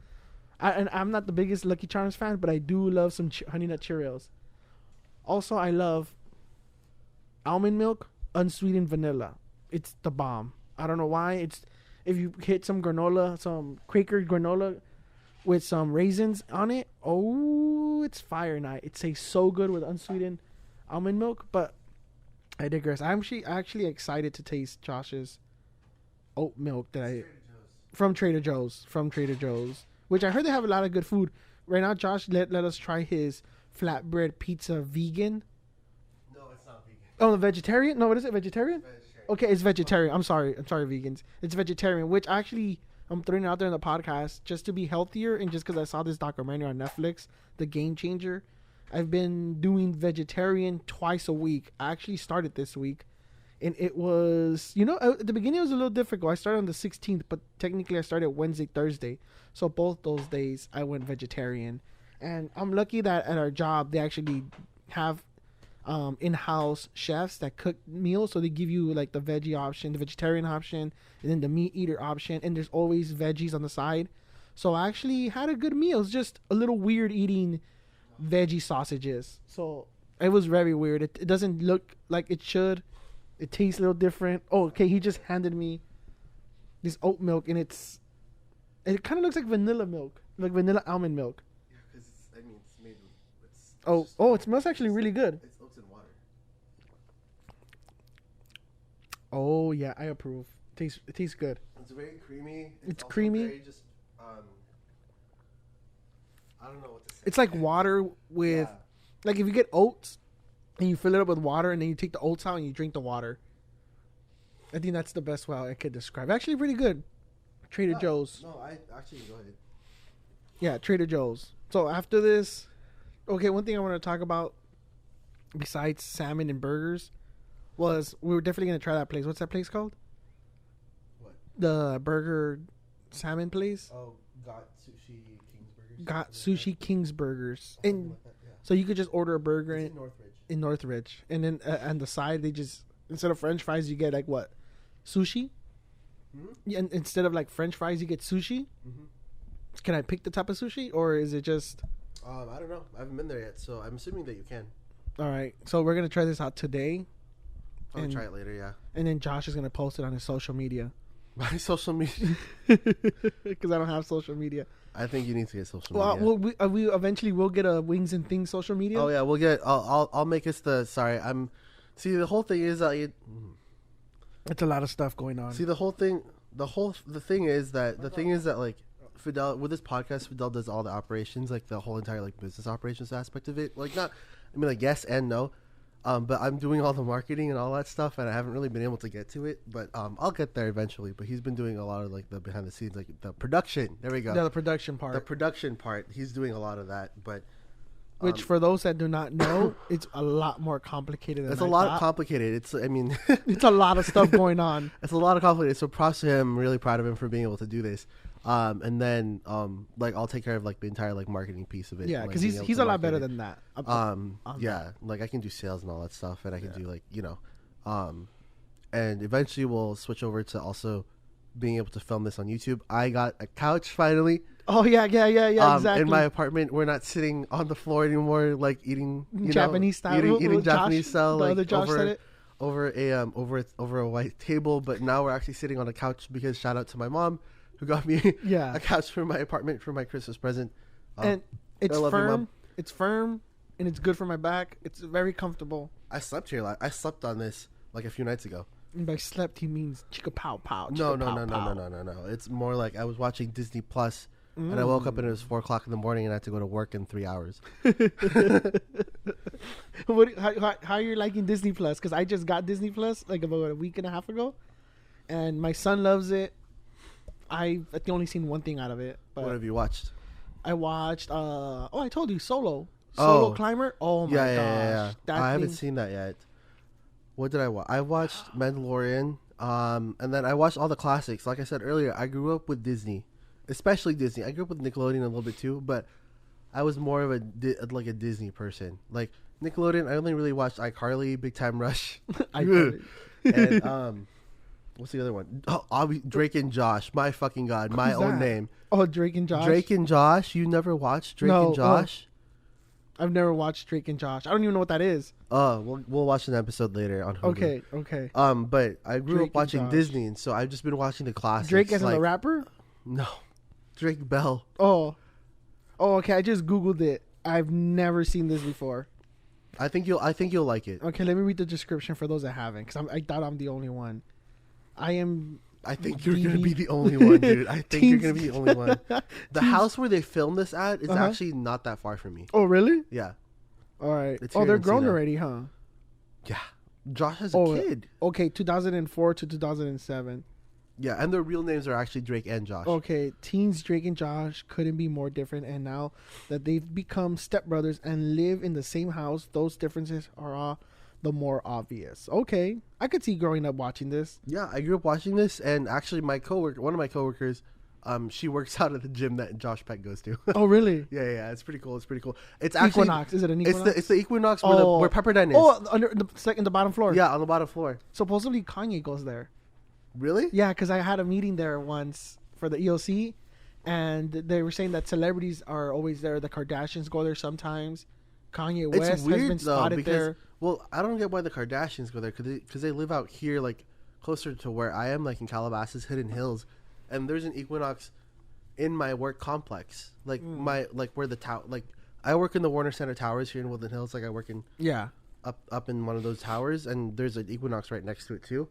I'm not the biggest Lucky Charms fan, but I do love some Honey Nut Cheerios. Also, I love almond milk, unsweetened vanilla. It's the bomb. I don't know why. It's if you hit some granola, some Quaker granola with some raisins on it. Oh, it's fire night. It tastes so good with unsweetened almond milk. But I digress. I'm actually excited to taste Josh's oat milk from Trader Joe's. Which I heard they have a lot of good food. Right now, Josh, let us try his flatbread pizza vegan. No, it's not vegan. Oh, the vegetarian? No, what is it? Vegetarian? Vegetarian. Okay, it's vegetarian. I'm sorry, vegans. It's vegetarian, which actually I'm throwing it out there in the podcast just to be healthier and just because I saw this documentary on Netflix, The Game Changer. I've been doing vegetarian twice a week. I actually started this week, and it was, at the beginning it was a little difficult. I started on the 16th, but technically I started Wednesday, Thursday. So both those days I went vegetarian. And I'm lucky that at our job they actually have in-house chefs that cook meals, so they give you like the veggie option, the vegetarian option, and then the meat eater option, and there's always veggies on the side. So I actually had a good meal. It's just a little weird eating veggie sausages, so it was very weird. It doesn't look like it should. It tastes a little different. Oh, okay, he just handed me this oat milk, and it kind of looks like vanilla milk, like vanilla almond milk. Yeah, because it's made It smells actually really good. It's oats and water. Oh yeah, I approve. It tastes good. It's very creamy. It's also creamy. Very just, I don't know what to say. It's like water with, like if you get oats and you fill it up with water and then you take the oats out and you drink the water. I think that's the best way I could describe. Actually, pretty good. Trader Joe's. No, I actually go ahead. Yeah, Trader Joe's. So after this, okay, one thing I want to talk about besides salmon and burgers was we were definitely going to try that place. What's that place called? What? The burger salmon place. Oh, Got Sushi King's Burgers. Got Sushi King's Burgers. And Like that, yeah. so you could just order a burger It's in Northridge. in Northridge. And then on the side, they just, instead of French fries, you get like what? Sushi? Mm-hmm. Yeah, and instead of like French fries, you get sushi? Mm-hmm. Can I pick the type of sushi, or is it just... I don't know. I haven't been there yet, so I'm assuming that you can. All right, so we're going to try this out today. I'll And- try it later, yeah. And then Josh is going to post it on his social media. My social media. Because I don't have social media. I think you need to get social Well, media. we eventually will get a Wings and Things social media. Oh yeah, we'll get. I'll make us the. Sorry, I'm. See, the whole thing is that It's a lot of stuff going on. see the whole thing. The thing is that like Fidel with this podcast, Fidel does all the operations, like the whole entire like business operations aspect of it. Like not, I mean like yes and no. But I'm doing all the marketing and all that stuff, and I haven't really been able to get to it. But I'll get there eventually. But he's been doing a lot of like the behind the scenes, like the production. There we go. Yeah, the production part. The production part. He's doing a lot of that. But Which, for those that do not know, it's a lot more complicated than it's I a lot thought. complicated. It's I mean, It's a lot of stuff going on. it's a lot of complicated. So props to him. I'm really proud of him for being able to do this. And then like I'll take care of like the entire like marketing piece of it. Yeah, like, because being able he's to a lot market better it. than that. Yeah, like I can do sales and all that stuff, and I can do like and eventually we'll switch over to also being able to film this on YouTube. I got a couch finally. Oh yeah, exactly. In my apartment, we're not sitting on the floor anymore, like eating Japanese style. eating Josh, Japanese style, the like other Josh said it. over a white table. But now we're actually sitting on a couch because shout out to my mom who got me Yeah. a couch for my apartment for my Christmas present. And it's I love you, firm. Mom. It's firm, and it's good for my back. It's very comfortable. I slept here. I slept on this like a few nights ago. And by slept, he means chicka pow pow. No. chicka pow, pow. No. It's more like I was watching Disney Plus, and I woke up and it was 4:00 in the morning, and I had to go to work in 3 hours. How are you liking Disney Plus? Because I just got Disney Plus like about a week and a half ago, and my son loves it. I've only seen one thing out of it. But What have you watched? I watched. I told you Solo Oh. Climber. Oh my gosh, Yeah. That I haven't thing- seen that yet. What did I watch? I watched Mandalorian, and then I watched all the classics. Like I said earlier, I grew up with Disney, especially Disney. I grew up with Nickelodeon a little bit too, but I was more of a Disney person. Like Nickelodeon, I only really watched iCarly, Big Time Rush, iCarly. and what's the other one? Oh, Drake and Josh. My fucking god, my Who's own that? name. Oh, Drake and Josh. Drake and Josh. You never watched Drake No, and Josh? I've never watched Drake and Josh. I don't even know what that is. We'll watch an episode later on Hulu. Okay. But I grew Drake up watching and Josh. Disney, and so I've just been watching the classics. Drake as in like, the rapper? No, Drake Bell. Oh, okay. I just googled it. I've never seen this before. I think you'll like it. Okay, let me read the description for those that haven't, because I thought I'm the only one. I think you're gonna be the only one, dude. I think you're gonna be the only one. The house where they filmed this at is actually not that far from me. Oh, really? Yeah, All right. It's Oh, here they're in grown Encino. already, huh? yeah. Josh has a kid. Okay, 2004 to 2007. Yeah, and their real names are actually Drake and Josh. Okay, teens Drake and Josh couldn't be more different, and now that they've become stepbrothers and live in the same house, those differences are all the more obvious. Okay, I could see growing up watching this. Yeah, I grew up watching this, and actually, one of my coworkers, she works out at the gym that Josh Peck goes to. Oh, really? Yeah. It's pretty cool. It's actually Equinox. Is it an Equinox? It's the Equinox where Pepperdine is. Oh, under the bottom floor. Yeah, on the bottom floor. Supposedly Kanye goes there. Really? Yeah, because I had a meeting there once for the EOC, and they were saying that celebrities are always there. The Kardashians go there sometimes. Kanye West It's weird has been though spotted because there. well, I don't get why the Kardashians go there because they live out here like closer to where I am, like in Calabasas, Hidden Hills, and there's an Equinox in my work complex, like where the tower, like I work in the Warner Center Towers here in Woodland Hills, like I work in up in one of those towers, and there's an Equinox right next to it too,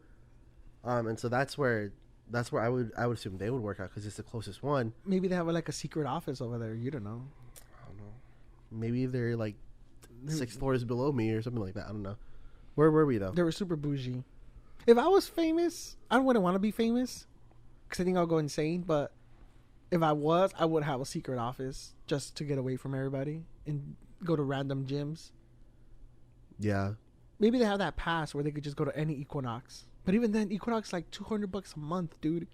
and so that's where I would assume they would work out because it's the closest one. Maybe they have like a secret office over there. You don't know. I don't know. Maybe they're like 6 floors below me or something like that. I don't know. Where were we though? They were super bougie. If I was famous, I wouldn't want to be famous because I think I'll go insane. But if I was, I would have a secret office just to get away from everybody and go to random gyms. Yeah. Maybe they have that pass where they could just go to any Equinox. But even then, Equinox like $200 a month, dude.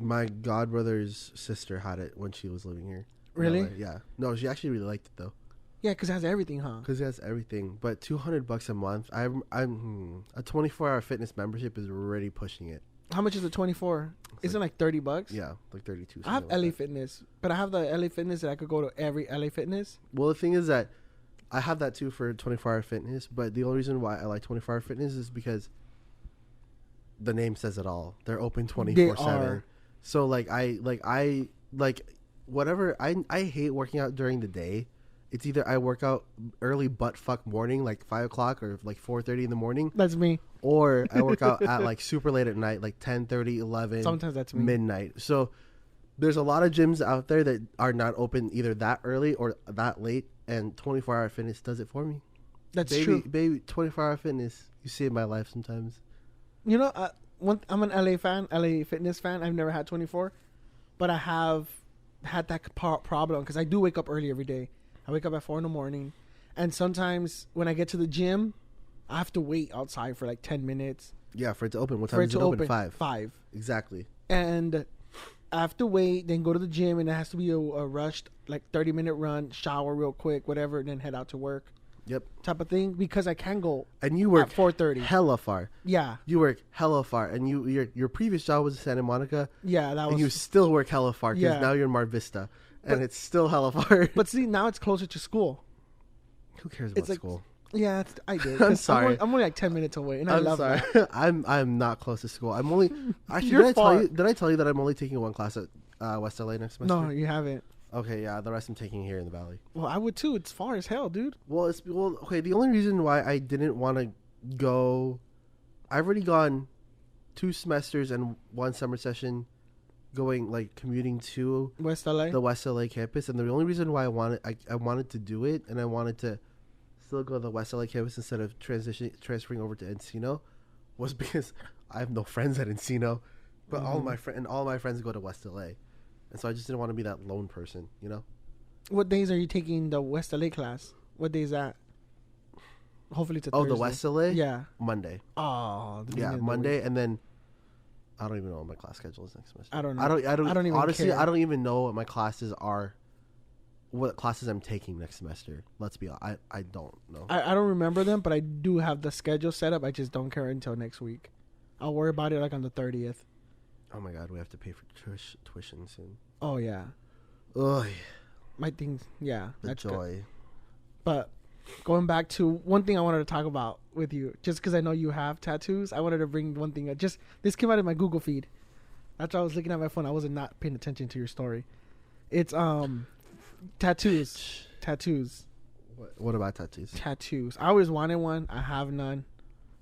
My godbrother's sister had it when she was living here. Really? No, yeah. No, she actually really liked it though. Yeah, because it has everything, huh? Because it has everything. But $200 a month, I'm a 24-hour fitness membership is already pushing it. How much is the 24? Isn't it like $30? Yeah, like 32. I have something like LA that. Fitness, but I have the LA Fitness that I could go to every LA Fitness. Well, the thing is that I have that too for 24-hour fitness. But the only reason why I like 24-hour fitness is because the name says it all. They're open They 24/7. are. So like whatever. I hate working out during the day. It's either I work out early butt fuck morning, like 5 o'clock or like 4:30 in the morning, That's me. or I work out at like super late at night, like 10:30, 11, Sometimes that's me. midnight. So there's a lot of gyms out there that are not open either that early or that late, and 24-hour fitness does it for me. That's baby, true. Baby, 24-hour fitness. You save my life sometimes. You know, I'm an LA fan, LA fitness fan. I've never had 24, but I have had that problem because I do wake up early every day. I wake up at 4 a.m, and sometimes when I get to the gym, I have to wait outside for like 10 minutes. Yeah, for it to open. What time does it open? 5. 5. Exactly. And I have to wait, then go to the gym, and it has to be a rushed like 30-minute run, shower real quick, whatever, and then head out to work. Yep. Type of thing, because I can go. And you work at 4:30. hella far. Yeah. You work hella far, and your previous job was in Santa Monica. Yeah, that was. And you still work hella far because Yeah. now you're in Mar Vista, and it's still hella far. But see, now it's closer to school. Who cares about It's like, school? Yeah, I did. I'm sorry. I'm only like 10 minutes away, and I I'm love sorry. that. I'm not close to school. I'm only actually. You're Did far. I tell you that I'm only taking one class at West LA next semester? No, you haven't. Okay, yeah. The rest I'm taking here in the Valley. Well, I would too. It's far as hell, dude. Well, okay. The only reason why I didn't want to go, I've already gone 2 semesters and 1 summer session, going like commuting to West LA. the West LA campus, and the only reason why I wanted to do it, and I wanted to still go to the West LA campus instead of transferring over to Encino, was because I have no friends at Encino, but all my friends go to West LA, and so I just didn't want to be that lone person, you know. What days are you taking the West LA class? What day is that? Hopefully it's a Thursday. The West LA, Yeah. Monday, Oh, the beginning yeah, of the Monday, week. and then I don't even know what my class schedule is next semester. I don't know. I don't even honestly. care. I don't even know what my classes are. What classes I'm taking next semester? Let's be honest. I don't know. I don't remember them, but I do have the schedule set up. I just don't care until next week. I'll worry about it like on the 30th. Oh my god, we have to pay for tuition soon. Oh yeah, Ugh, my thing. Yeah, the that's good. joy. But going back to one thing I wanted to talk about with you, just because I know you have tattoos, I wanted to bring one thing up. Just this came out of my Google feed. After I was looking at my phone, I wasn't not paying attention to your story. It's tattoos. What about tattoos? Tattoos. I always wanted one. I have none.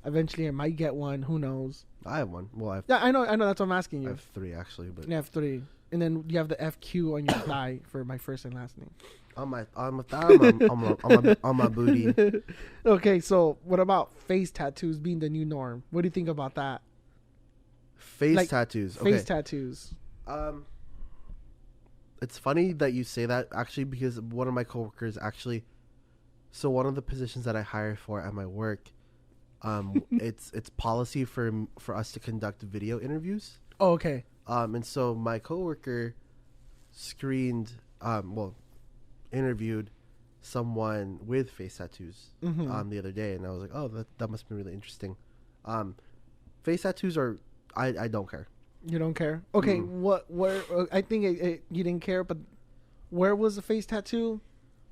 Eventually, I might get one. Who knows? I have one. Well, Yeah, I know. That's what I'm asking I you. have 3 actually, but You have 3, and then you have the FQ on your thigh for my first and last name. on my thigh, on my booty. Okay, so what about face tattoos being the new norm? What do you think about that? Face Like, tattoos. Okay. Face tattoos. It's funny that you say that actually, because one of my coworkers actually. So one of the positions that I hire for at my work, it's policy for us to conduct video interviews. Oh, okay. And so my coworker interviewed someone with face tattoos the other day, and I was like, oh, that must be really interesting. Face tattoos are, I don't care. You don't care? Okay, where I think you didn't care, but where was the face tattoo?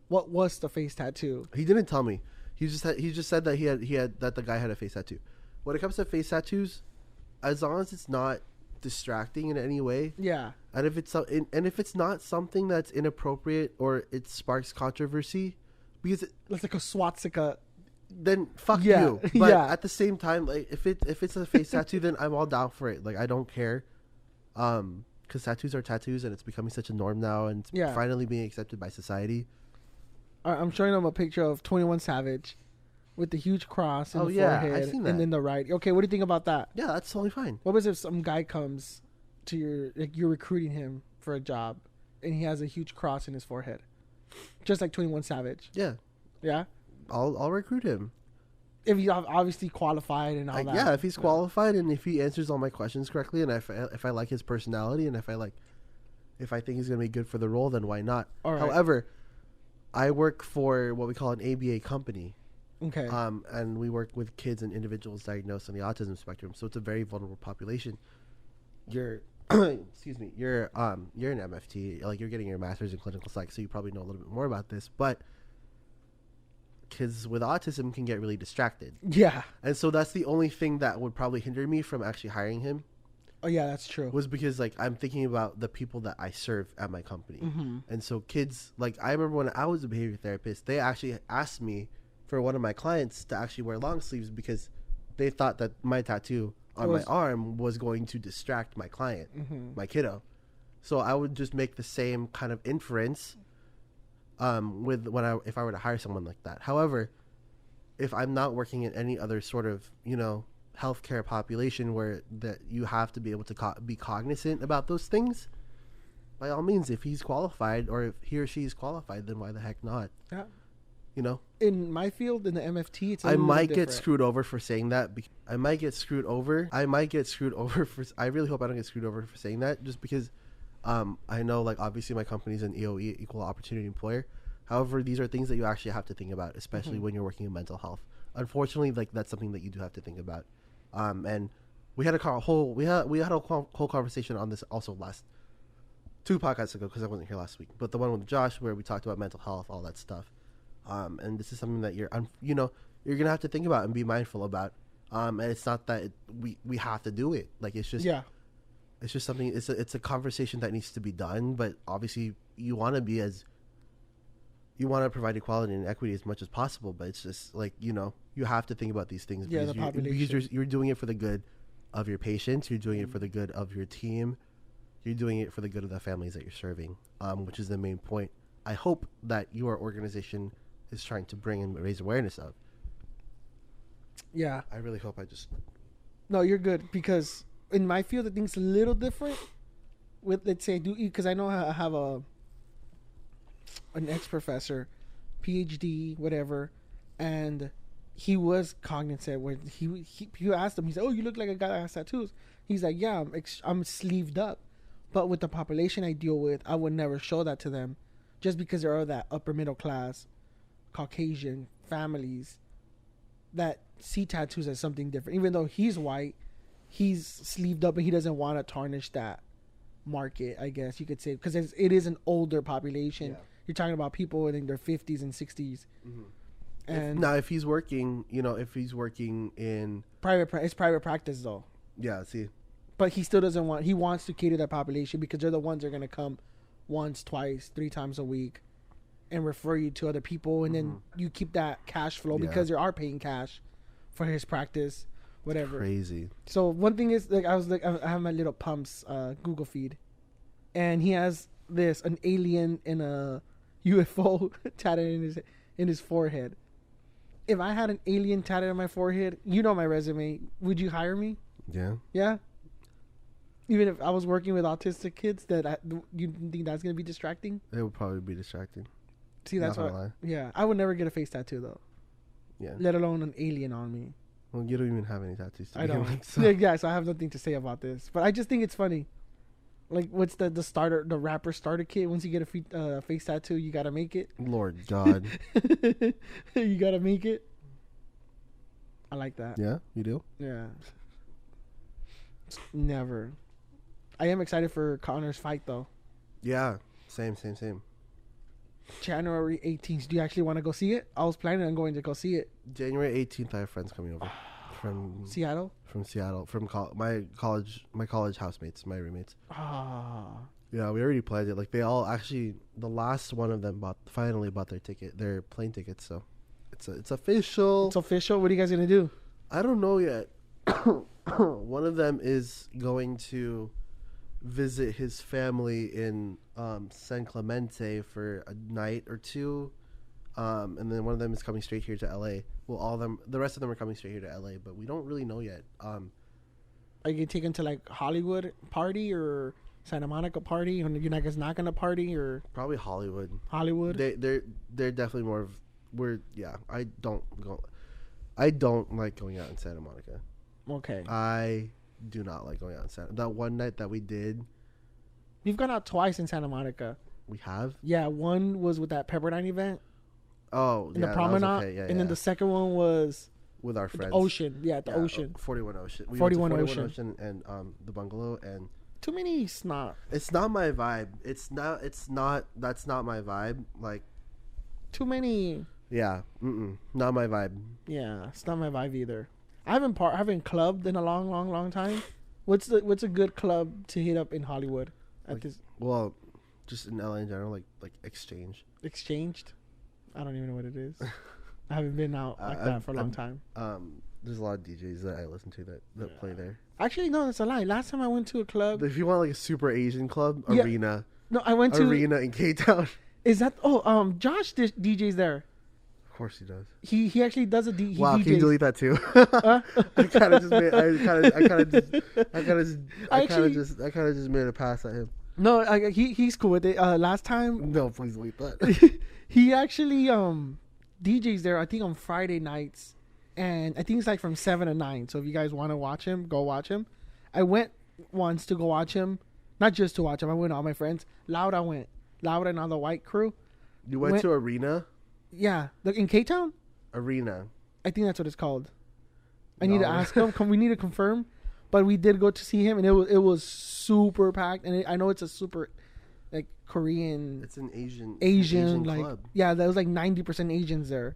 What was the face tattoo? He didn't tell me. He just said that he had that the guy had a face tattoo. When it comes to face tattoos, as long as it's not distracting in any way, Yeah. and if it's not something that's inappropriate or it sparks controversy, because It's like a swastika. then fuck Yeah, you. But yeah. at the same time, like if it's a face tattoo, then I'm all down for it. Like I don't care, because tattoos are tattoos, and it's becoming such a norm now, and it's finally being accepted by society. I'm showing them a picture of 21 Savage with the huge cross in the forehead, I've seen that. and then the right. Okay, what do you think about that? Yeah, that's totally fine. What was if some guy comes to you're recruiting him for a job, and he has a huge cross in his forehead, just like 21 Savage? Yeah, Yeah. I'll recruit him. If he's obviously qualified and all that. Yeah, if he's qualified and if he answers all my questions correctly, and if I like his personality, and if I think he's gonna be good for the role, then why not? All right. However, I work for what we call an ABA company. Okay. And we work with kids and individuals diagnosed on the autism spectrum, so it's a very vulnerable population. You're, excuse me, you're an MFT, like you're getting your master's in clinical psych, so you probably know a little bit more about this. But kids with autism can get really distracted. Yeah. And so that's the only thing that would probably hinder me from actually hiring him. Oh yeah, that's true. Was because like I'm thinking about the people that I serve at my company. Mm-hmm. And so kids, like I remember when I was a behavior therapist, they actually asked me for one of my clients to actually wear long sleeves because they thought that my tattoo on my arm was going to distract my client, my kiddo. So I would just make the same kind of inference with if I were to hire someone like that. However, if I'm not working in any other sort of, healthcare population where that you have to be able to be cognizant about those things, by all means, if he's qualified or if he or she is qualified, then why the heck not? Yeah. In my field, in the MFT, it's I might get screwed over for saying that. I might get screwed over. I really hope I don't get screwed over for saying that, just because I know, like, obviously my company's an EOE, equal opportunity employer. However, these are things that you actually have to think about, especially when you're working in mental health. Unfortunately, like, that's something that you do have to think about. And we had a whole conversation on this also last 2 podcasts ago, because I wasn't here last week. But the one with Josh where we talked about mental health, all that stuff. And this is something that you're gonna have to think about and be mindful about. And it's not that we have to do it. Like, it's just it's just something. It's a conversation that needs to be done. But obviously, you want to provide equality and equity as much as possible. But it's just like, you have to think about these things because you're doing it for the good of your patients. You're doing it for the good of your team. You're doing it for the good of the families that you're serving, which is the main point. I hope that your organization is trying to bring and raise awareness of. Yeah. I really hope No, you're good, because in my field, I think it's a little different. With, let's say, because I know I have an ex-professor, PhD, whatever, and he was cognizant when he asked him, he said, "Oh, you look like a guy that has tattoos." He's like, "Yeah, I'm sleeved up," but with the population I deal with, I would never show that to them, just because there are that upper middle class, Caucasian families that see tattoos as something different. Even though he's white, he's sleeved up and he doesn't want to tarnish that market, I guess you could say, because it is an older population. Yeah. You're talking about people in their 50s and 60s. Mm-hmm. And if he's working, in it's private practice though. Yeah, see. But he still doesn't want. He wants to cater that population because they're the ones that are gonna come once, twice, 3 times a week, and refer you to other people, and then you keep that cash flow because you are paying cash for his practice, whatever. Crazy. So one thing is, like, I have my little Pumps Google feed, and he has an alien and a UFO tatted in his forehead. If I had an alien tatted on my forehead, my resume, would you hire me? Yeah. Yeah. Even if I was working with autistic kids, you think that's gonna be distracting? It would probably be distracting. See, that's why. Yeah, I would never get a face tattoo though. Yeah. Let alone an alien on me. Well, you don't even have any tattoos. I don't. Yeah, so I have nothing to say about this. But I just think it's funny. Like, what's the rapper starter kit? Once you get a face tattoo, you gotta make it. Lord God. You gotta make it. I like that. Yeah, you do? Yeah. Never. I am excited for Connor's fight, though. Yeah, same. January 18th. Do you actually want to go see it? I was planning on going to go see it. January 18th, I have friends coming over from Seattle. From Seattle, my college housemates, my roommates. Ah. Yeah, we already planned it. Like, they all actually, the last one of them finally bought their plane tickets. So it's official. It's official. What are you guys gonna do? I don't know yet. One of them is going to visit his family in San Clemente for a night or two, and then one of them is coming straight here to LA. Well, the rest of them are coming straight here to LA, but we don't really know yet. Are you gonna take them to, like, Hollywood party or Santa Monica party? Or you're not gonna party, or probably Hollywood? They're definitely more of I don't like going out in Santa Monica. Okay. I do not like going out in Santa. That one night that we did. You've gone out twice in Santa Monica. We have? Yeah, one was with that Pepperdine event. Oh, in the promenade. Okay. Yeah, and then the second one was with our friends. The Ocean. Yeah, at the Ocean. 41 Ocean. We 41 went to Ocean. 41 Ocean and the bungalow and too many snot. It's not my vibe. That's not my vibe. Like, too many. Yeah, not my vibe. Yeah, it's not my vibe either. I haven't clubbed in a long time. What's a good club to hit up in Hollywood at this Well, just in LA in general, like Exchange. Exchanged? I don't even know what it is. I haven't been out like that for a long time. There's a lot of DJs that I listen to that play there. Actually, no, that's a lie. Last time I went to a club, If you want like a super Asian club, Yeah. Arena. no, I went to. Arena in K-Town. Is that? Josh DJs there. Of course he does. He actually does a he Wow, DJs. can you delete that too? I kind of just made a pass at him. No, he's cool with it. Last time No, please delete that. he actually DJs there. I think on Friday nights, and I think it's like from 7 to 9. So if you guys want to watch him, go watch him. I went once to go watch him, not just to watch him. I went with all my friends. Loud and all the white crew. You went to Arena? Yeah, in K-Town. Arena. I think that's what it's called. I need to ask him. We need to confirm. But we did go to see him, and it was super packed. And I know it's a super, like, Korean. It's an Asian like club. Yeah, there was like 90% Asians there.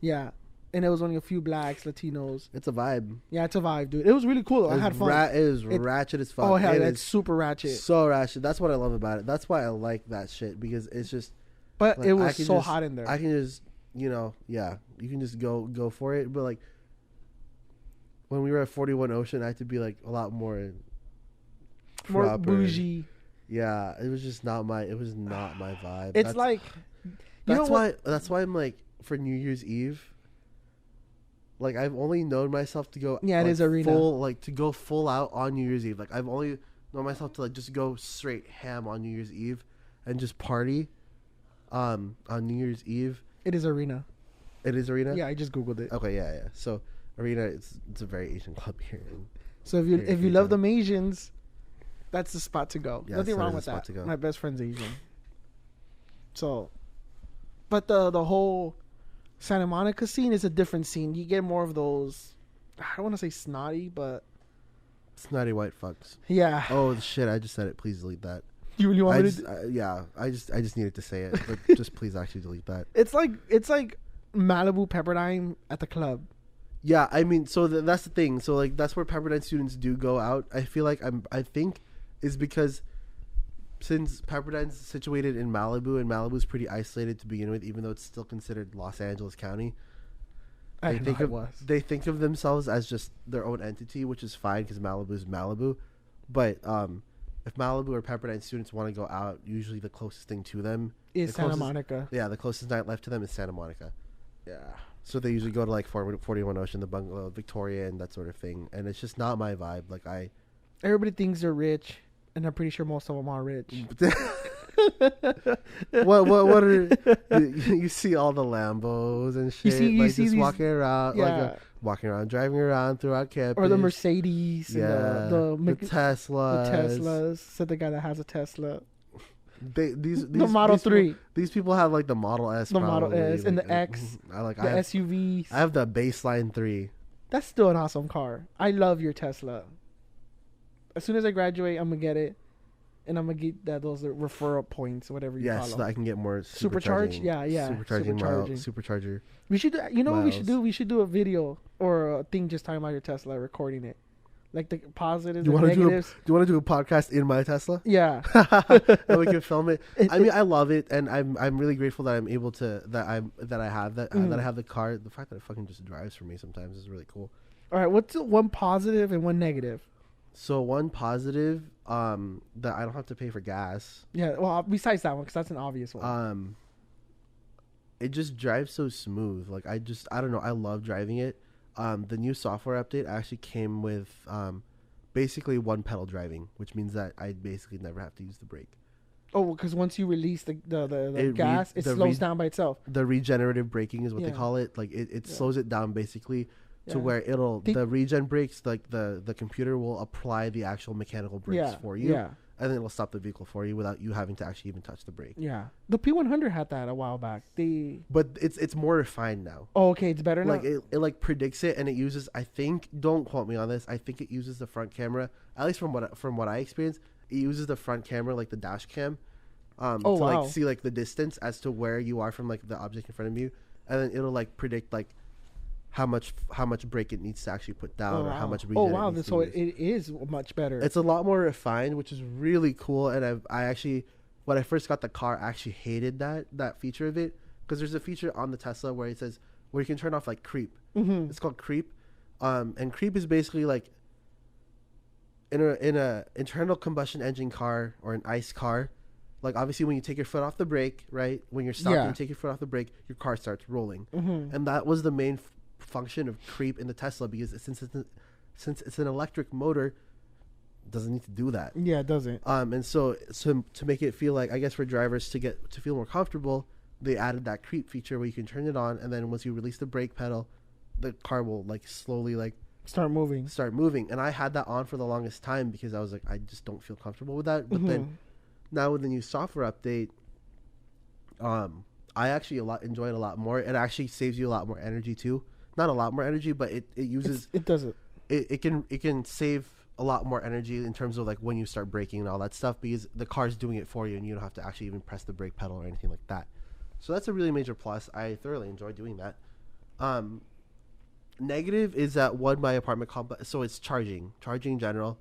Yeah, and there was only a few blacks, Latinos. It's a vibe. Yeah, it's a vibe, dude. It was really cool. I had fun. It is ratchet as fuck. Oh hell, it's super ratchet. So ratchet. That's what I love about it. That's why I like that shit, because it's just. But like, it was so hot in there. I can just, you can just go for it. But like, when we were at 41 Ocean, I had to be like a lot more proper. Bougie. Yeah, it was just not my vibe. It's that's why I'm like, for New Year's Eve, like I've only known myself to go it is Arena to go full out on New Year's Eve. Like I've only known myself to like just go straight ham on New Year's Eve and just party on New Year's Eve. It is Arena. It is Arena? Yeah, I just googled it. Okay, yeah. So Arena, it's a very Asian club here. So if you love them Asians, that's the spot to go. Yeah, nothing wrong with that. My best friend's Asian. So, but the whole Santa Monica scene is a different scene. You get more of those. I don't want to say snotty, but snotty white fucks. Yeah. Oh shit! I just said it. Please delete that. You really want me to? Yeah. I just needed to say it, but just please actually delete that. It's like Malibu Pepperdine at the club. Yeah, I mean, so that's the thing. So like that's where Pepperdine students do go out. I feel like I think is because since Pepperdine's situated in Malibu, and Malibu's pretty isolated to begin with, even though it's still considered Los Angeles County. They think of themselves as just their own entity, which is fine because Malibu is Malibu. But if Malibu or Pepperdine students want to go out, usually the closest thing to them is Santa Monica. Yeah, the closest nightlife to them is Santa Monica. Yeah. So they usually go to like 41 Ocean, the Bungalow, Victoria, and that sort of thing. And it's just not my vibe. Like everybody thinks they're rich, and I'm pretty sure most of them are rich. what are you see all the Lambos and shit? You see these, walking around, driving around throughout campus, or the Mercedes, yeah, and the Teslas. The Teslas. Said the guy that has a Tesla. The Model 3. These people have like the Model S, the Model S, and the X. I have SUVs. I have the Baseline 3. That's still an awesome car. I love your Tesla. As soon as I graduate, I'm gonna get it, and I'm gonna get those referral points, whatever you call them. So that I can get more supercharged. Yeah, supercharger. We should. You know what we should do? We should do a video or a thing just talking about your Tesla, recording it. Like the positives and negatives. Do you want to do a podcast in my Tesla? Yeah. And we can film it. I mean, I love it, and I'm really grateful that I'm able to that I have that I have the car. The fact that it fucking just drives for me sometimes is really cool. All right, what's one positive and one negative? So one positive, that I don't have to pay for gas. Yeah. Well, besides that one, because that's an obvious one. It just drives so smooth. Like I don't know. I love driving it. The new software update actually came with basically one pedal driving, which means that I basically never have to use the brake. Oh, because once you release the gas, it slows down by itself. The regenerative braking is what they call it. Like it slows it down basically to where the regen brakes, like the computer will apply the actual mechanical brakes for you. Yeah. And then it'll stop the vehicle for you without you having to actually even touch the brake. Yeah, the P100 had that a while back. But it's more refined now. Oh, okay, it's better now. Like it like predicts it, and it uses. I think, don't quote me on this. I think it uses the front camera. At least from what I experienced, it uses the front camera, like the dash cam, to like see like the distance as to where you are from like the object in front of you, and then it'll like predict like how much brake it needs to actually put down, Oh, or how wow. much regen Oh, it wow. needs to So use. it is much better. It's a lot more refined, which is really cool. And I actually, when I first got the car, I actually hated that feature of it, because there's a feature on the Tesla where it says where you can turn off like creep. Mm-hmm. It's called creep, and creep is basically like in a internal combustion engine car or an ICE car. Like obviously when you take your foot off the brake, right? When you're stopped and you take your foot off the brake, your car starts rolling, and that was the main function of creep in the Tesla, because since it's an electric motor, it doesn't need to do that. Yeah, it doesn't. And so to make it feel like, I guess for drivers to feel more comfortable, they added that creep feature where you can turn it on, and then once you release the brake pedal, the car will like slowly like Start moving. And I had that on for the longest time because I was like, I just don't feel comfortable with that. But then now with the new software update, I actually enjoy it a lot more. It actually saves you a lot more energy too. Not a lot more energy, but it uses it does it. It can save a lot more energy in terms of like when you start braking and all that stuff, because the car's doing it for you and you don't have to actually even press the brake pedal or anything like that. So that's a really major plus. I thoroughly enjoy doing that. Negative is that my apartment complex, so it's charging in general.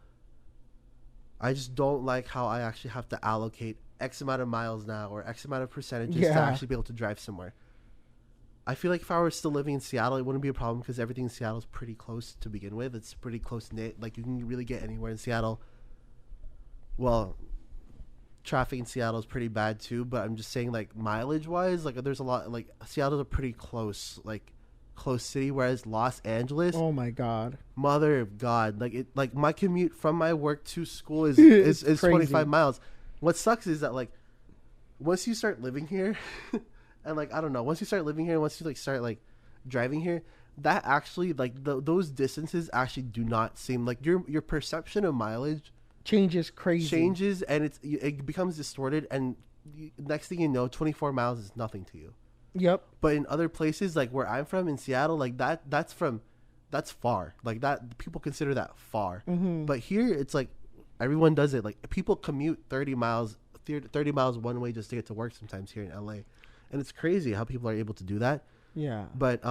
I just don't like how I actually have to allocate X amount of miles now or X amount of percentages to actually be able to drive somewhere. I feel like if I were still living in Seattle, it wouldn't be a problem because everything in Seattle is pretty close to begin with. It's pretty close knit. Like you can really get anywhere in Seattle. Well, traffic in Seattle is pretty bad too, but I'm just saying like mileage wise, like there's a lot, like Seattle's a pretty close city, whereas Los Angeles, oh my god, mother of god, like my commute from my work to school is 25 miles. What sucks is that like once you start living here and like I don't know, once you start living here, once you like start like driving here, that actually like those distances actually do not seem like your perception of mileage changes and it becomes distorted, and next thing you know 24 miles is nothing to you. Yep. But in other places, like where I'm from in Seattle, like that's far. Like that, people consider that far. But here, it's like everyone does it. Like people commute 30 miles one way just to get to work sometimes here in LA. And it's crazy how people are able to do that. Yeah. But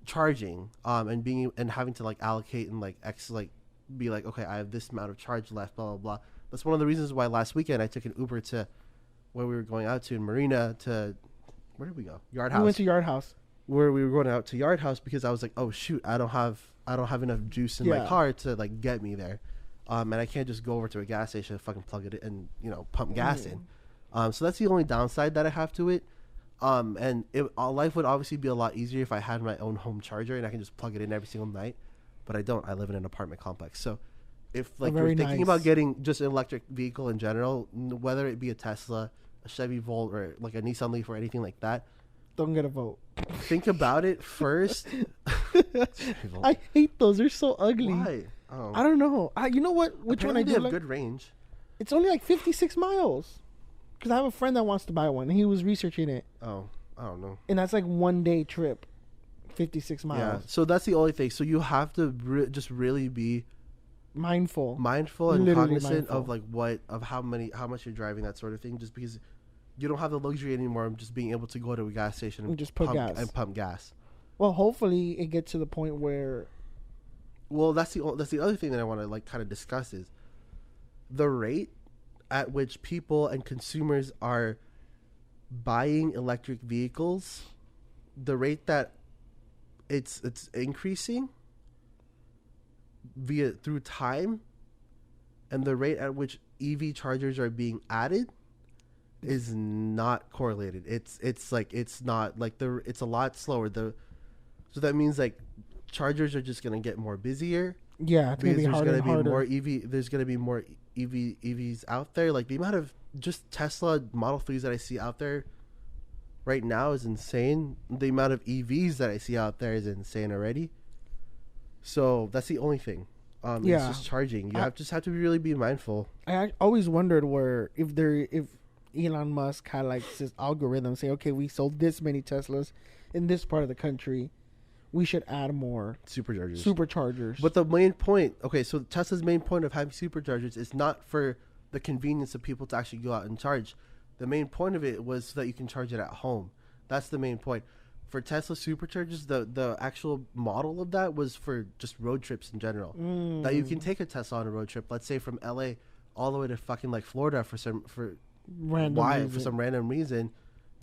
charging and having to like allocate and like be like, okay, I have this amount of charge left, blah blah blah. That's one of the reasons why last weekend I took an Uber to where we were going out to in Marina to. Where did we go? Yard House. We went to Yard House. Where we were going out to Yard House because I was like, oh shoot, I don't have enough juice in my car to like get me there, and I can't just go over to a gas station and fucking plug it in and pump gas in. So that's the only downside that I have to it. And life would obviously be a lot easier if I had my own home charger and I can just plug it in every single night, but I don't. I live in an apartment complex, so if like you're thinking about getting just an electric vehicle in general, whether it be a Tesla, a Chevy Volt, or like a Nissan Leaf or anything like that, don't get a Volt. Think about it first. I hate those. They're so ugly. Why? Oh. I don't know. You know what? Which Apparently one I do they have like? good range. It's only like 56 miles. Because I have a friend that wants to buy one. And he was researching it. Oh, I don't know. And that's like 1 day trip. 56 miles. Yeah. So that's the only thing. So you have to just really be mindful and cognizant of like how much you're driving, that sort of thing, just because you don't have the luxury anymore of just being able to go to a gas station and just pump gas. Well, hopefully it gets to the point where that's the other thing that I want to like kind of discuss is the rate at which people and consumers are buying electric vehicles, the rate that it's increasing through time, and the rate at which EV chargers are being added is not correlated. It's not like it's a lot slower. So that means like chargers are just gonna get more busier. Yeah, it's gonna be harder and harder. There's gonna be more EVs out there. Like the amount of just Tesla Model 3s that I see out there right now is insane. The amount of EVs that I see out there is insane already. So that's the only thing. It's just charging. You just have to really be mindful. I always wondered if Elon Musk had like this algorithm say, okay, we sold this many Teslas in this part of the country, we should add more superchargers. But the main point, so Tesla's main point of having superchargers is not for the convenience of people to actually go out and charge. The main point of it was so that you can charge it at home. That's the main point. For Tesla superchargers, the actual model of that was for just road trips in general. That you can take a Tesla on a road trip, let's say from LA all the way to fucking like Florida for some random reason.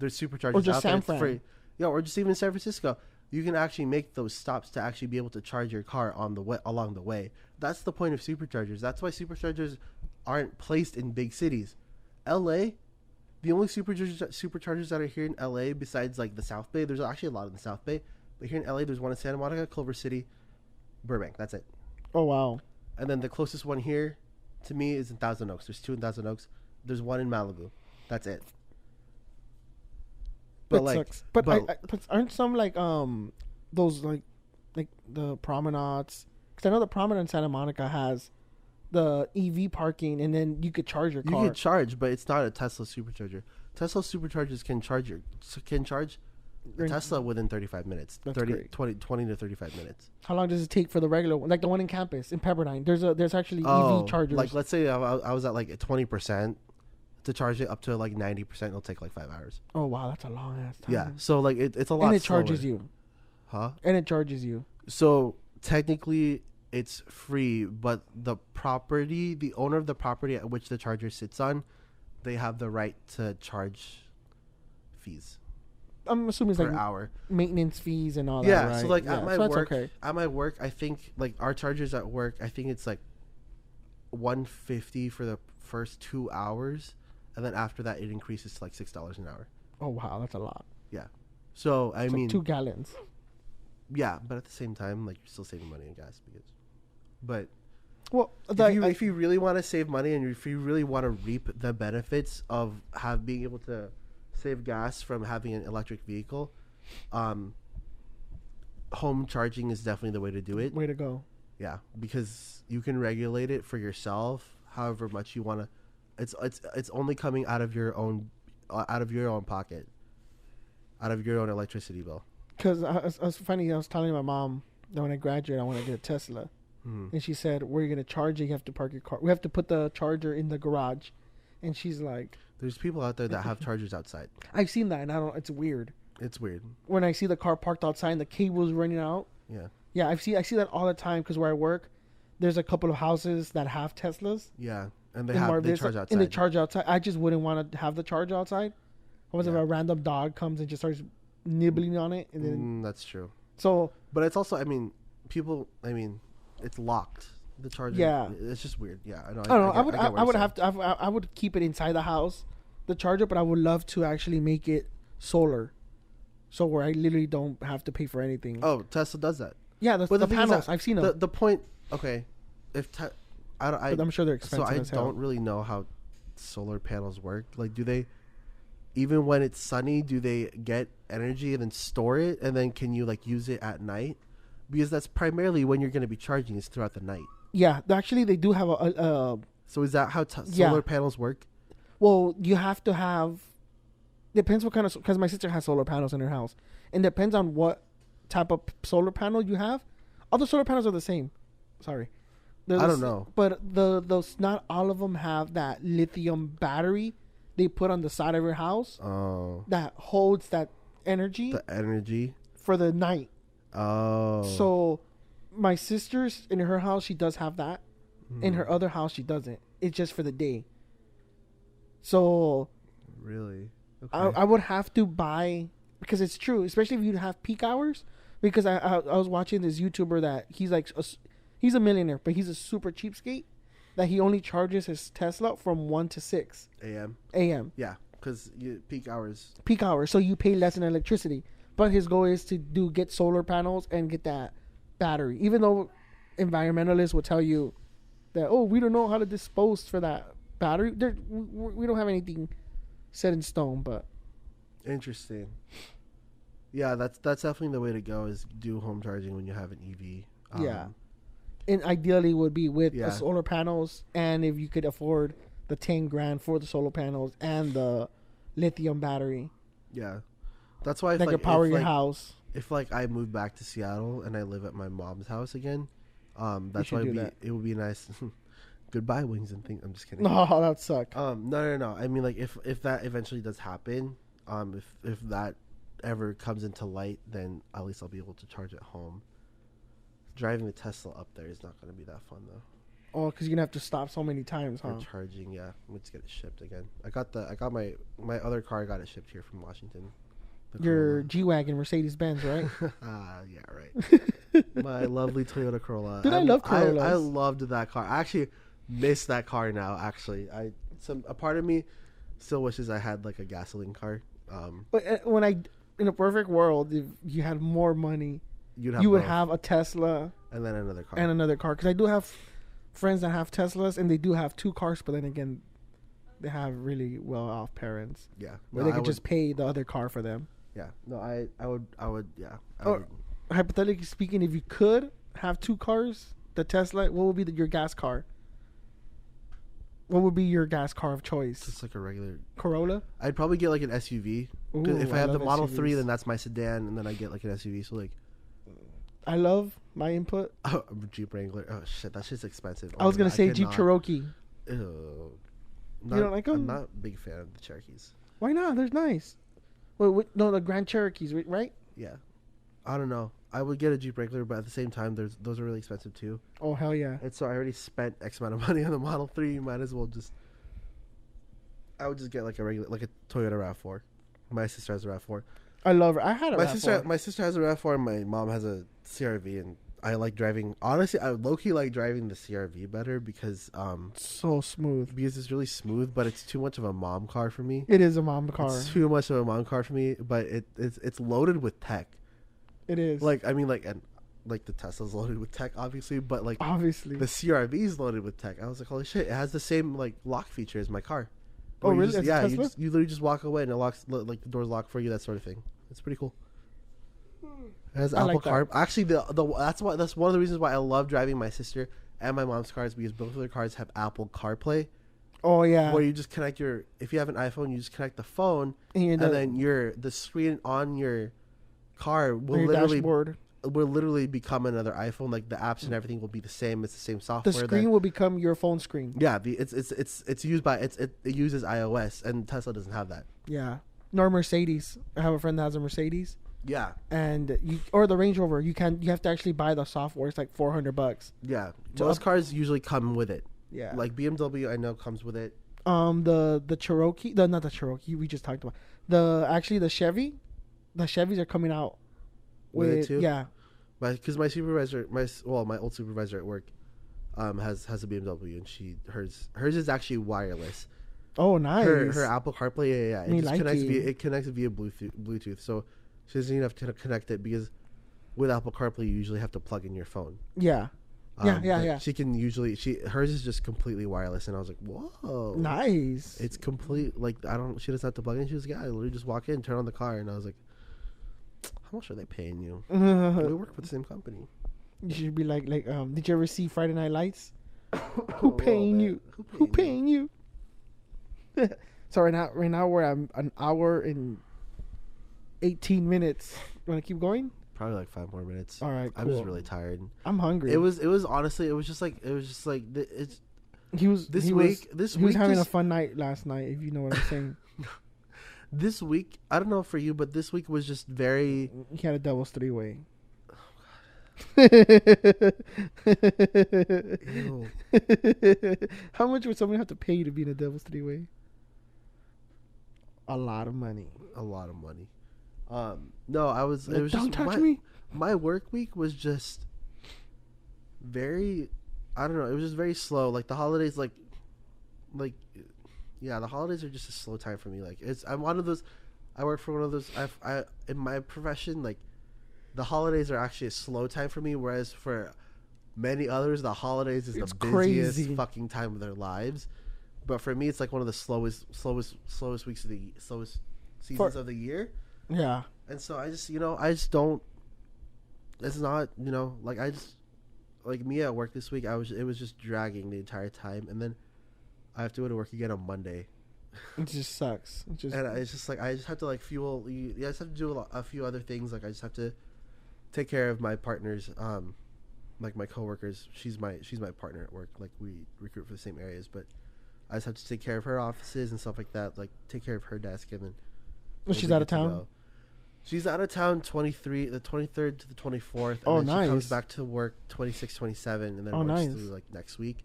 There's superchargers or just out San there Fran. free. Yeah, or just even San Francisco. You can actually make those stops to actually be able to charge your car on the way, along the way. That's the point of superchargers. That's why superchargers aren't placed in big cities. LA, the only superchargers that are here in LA besides like the South Bay, there's actually a lot in the South Bay, but here in LA there's one in Santa Monica, Culver City, Burbank. That's it. Oh wow. And then the closest one here to me is in Thousand Oaks. There's two in Thousand Oaks. There's one in Malibu. That's it. But like, sucks. But aren't some like those like the promenades? Because I know the promenade in Santa Monica has the EV parking, and then you could charge your car. You can charge, but it's not a Tesla supercharger. Tesla superchargers can charge a Tesla within 35 minutes. That's 20 to 35 minutes. How long does it take for the regular one? Like the one in campus in Pepperdine. There's actually EV chargers. Like let's say I was at like 20%. To charge it up to like 90%, it'll take like 5 hours. Oh wow, that's a long ass time. Yeah, so like it's a lot. And it slower. charges you. Huh? And it charges you. So technically, it's free, but the owner of the property at which the charger sits on, they have the right to charge fees. I'm assuming it's per like hour maintenance fees and all that. Yeah, right? so like at my work, okay. I think like our chargers at work, I think it's like $150 for the first 2 hours. And then after that, it increases to like $6 an hour. Oh wow, that's a lot. Yeah. So I mean, like 2 gallons. Yeah, but at the same time, like you're still saving money on gas but well, if you really want to save money and if you really want to reap the benefits of being able to save gas from having an electric vehicle, home charging is definitely the way to do it. Way to go. Yeah, because you can regulate it for yourself, however much you want to. It's only coming out of your own pocket, out of your own electricity bill. Because I was telling my mom that when I graduate, I want to get a Tesla, and she said, "Where are you gonna charge it? You have to park your car. We have to put the charger in the garage," and she's like, "There's people out there that have chargers outside." I've seen that, and it's weird. It's weird when I see the car parked outside and the cable's running out. Yeah, I see that all the time because where I work, there's a couple of houses that have Teslas. Yeah. And they charge outside. And they charge outside. I just wouldn't want to have the charge outside. What if a random dog comes and just starts nibbling on it? And then that's true. So, but it's also, it's locked. The charger. Yeah. It's just weird. Yeah, I know. I would keep it inside the house, the charger, but I would love to actually make it solar, so where I literally don't have to pay for anything. Oh, Tesla does that. Yeah, the panels. I've seen them. The point. Okay, I'm sure they're expensive. So I don't really know how solar panels work. Like, do they, even when it's sunny, do they get energy and then store it, and then can you like use it at night? Because that's primarily when you're going to be charging is throughout the night. Yeah, actually, they do have a. So is that how solar panels work? Well, you have to have. Depends what kind of, because my sister has solar panels in her house, and depends on what type of solar panel you have. All the solar panels are the same. Sorry. I don't know. But those not all of them have that lithium battery they put on the side of your house. Oh. That holds that energy. The energy for the night. Oh. So my sister's in her house, she does have that. In her other house, she doesn't. It's just for the day. So really, okay. I would have to buy, because it's true, especially if you have peak hours. Because I was watching this YouTuber that he's like. He's a millionaire, but he's a super cheapskate that he only charges his Tesla from 1 to 6 a.m. Yeah, because peak hours. Peak hours, so you pay less in electricity. But his goal is to get solar panels and get that battery. Even though environmentalists will tell you that, we don't know how to dispose for that battery. We don't have anything set in stone, but. Interesting. Yeah, that's definitely the way to go, is do home charging when you have an EV. Yeah. And ideally would be with the solar panels, and if you could afford the $10,000 for the solar panels and the lithium battery. Yeah, that's why that could power your house. If like I move back to Seattle and I live at my mom's house again, that's why it would be nice. Goodbye, Wings and Things. I'm just kidding. No, that would suck. No. I mean, like if that eventually does happen, if that ever comes into light, then at least I'll be able to charge at home. Driving the Tesla up there is not going to be that fun though. Oh, because you're gonna have to stop so many times, huh? For charging, yeah. Let's get it shipped again. I got my other car. I got it shipped here from Washington. Your G-Wagon, Mercedes-Benz, right? Yeah, right. My lovely Toyota Corolla. Dude, I love Corollas. I loved that car. I actually miss that car now. Actually, a part of me still wishes I had like a gasoline car. But in a perfect world, if you had more money, you would have a Tesla and then another car. Because I do have friends that have Teslas, and they do have 2 cars, but then again, they have really well-off parents. Yeah, where they could just pay the other car for them. Yeah, no, I would. Yeah. Hypothetically speaking, if you could have 2 cars, the Tesla, what would be your gas car? What would be your gas car of choice? Just like a regular Corolla. I'd probably get like an SUV. Ooh, If I have the Model SUVs. 3, then that's my sedan, and then I get like an SUV. So like, I love my input. Jeep Wrangler. Oh shit, that shit's expensive. I was gonna say Jeep Cherokee. Ew. You don't like them? I'm not a big fan of the Cherokees. Why not? They're nice. Wait, no, the Grand Cherokees, right? Yeah, I don't know. I would get a Jeep Wrangler, but at the same time, those are really expensive too. Oh hell yeah! And so I already spent X amount of money on the Model 3. Might as well just. I would just get like a Toyota RAV4. My sister has a RAV4. I love her. I had a RAV4. My sister has a RAV4, and my mom has a CRV, and I like driving. Honestly, I low-key like driving the CRV better because so smooth. Because it's really smooth, but it's too much of a mom car for me. It is a mom car. It's too much of a mom car for me, but it's loaded with tech. It is. Like I mean, like the Tesla's loaded with tech, obviously, but like obviously the CRV is loaded with tech. I was like, holy shit! It has the same like lock feature as my car. Oh really? Just, yeah, you literally just walk away and it locks, like the doors lock for you, that sort of thing. It's pretty cool. It has Apple Car. Actually, that's one of the reasons why I love driving my sister and my mom's cars, because both of their cars have Apple CarPlay. Oh yeah. Where you just connect if you have an iPhone, you just connect the phone, and then the screen on your car will literally become another iPhone. Like the apps and everything will be the same. It's the same software. The screen will become your phone screen. Yeah, it's used by it uses iOS, and Tesla doesn't have that. Yeah, nor Mercedes. I have a friend that has a Mercedes. Yeah, and or the Range Rover. You have to actually buy the software. It's like $400. Yeah, most cars usually come with it. Yeah, like BMW, I know comes with it. The Cherokee, not the Cherokee. We just talked about the Chevy. The Chevys are coming out with it too. Yeah, because my old supervisor at work, has a BMW, and hers is actually wireless. Oh, nice. Her Apple CarPlay, yeah. It connects via Bluetooth, so she doesn't even have to connect it, because with Apple CarPlay you usually have to plug in your phone. Yeah. Yeah. She can usually hers is just completely wireless, and I was like, whoa, nice. It's complete. Like she doesn't have to plug in. She was like, yeah, I literally just walk in, turn on the car, and I was like, how much are they paying you? We work for the same company. You should be like, did you ever see Friday Night Lights? Who paying you? Who paying you? So right now we're at an hour and 18 minutes. You want to keep going? Probably like 5 more minutes. All right, cool. I'm just really tired. I'm hungry. It was honestly, it was just like it's. He was having a fun night last night, if you know what I'm saying. This week, I don't know for you, but this week was just very. He had a devil's 3-way. Oh God. Ew. How much would somebody have to pay you to be in a devil's 3-way? A lot of money. No, I was. It was don't just touch me. My work week was just very. I don't know. It was just very slow. Like the holidays, yeah, the holidays are just a slow time for me. Like I'm one of those. I work for one of those. I in my profession, like the holidays are actually a slow time for me. Whereas for many others, the holidays is the busiest fucking time of their lives. But for me, it's like one of the slowest weeks of the slowest seasons of the year. Yeah. And so I just don't. It's not, like me at work this week. It was just dragging the entire time, and then I have to go to work again on Monday. It just sucks. And it's just like I just have to fuel. I just have to do a few other things. Like I just have to take care of my partners. Like my coworkers. She's my partner at work. Like we recruit for the same areas, but I just have to take care of her offices and stuff like that. Like take care of her desk, and then. She's out of town. She's out of town the 23rd to the 24th. And Oh, then nice. she comes back to work 26, 27, and then works nice. through like next week.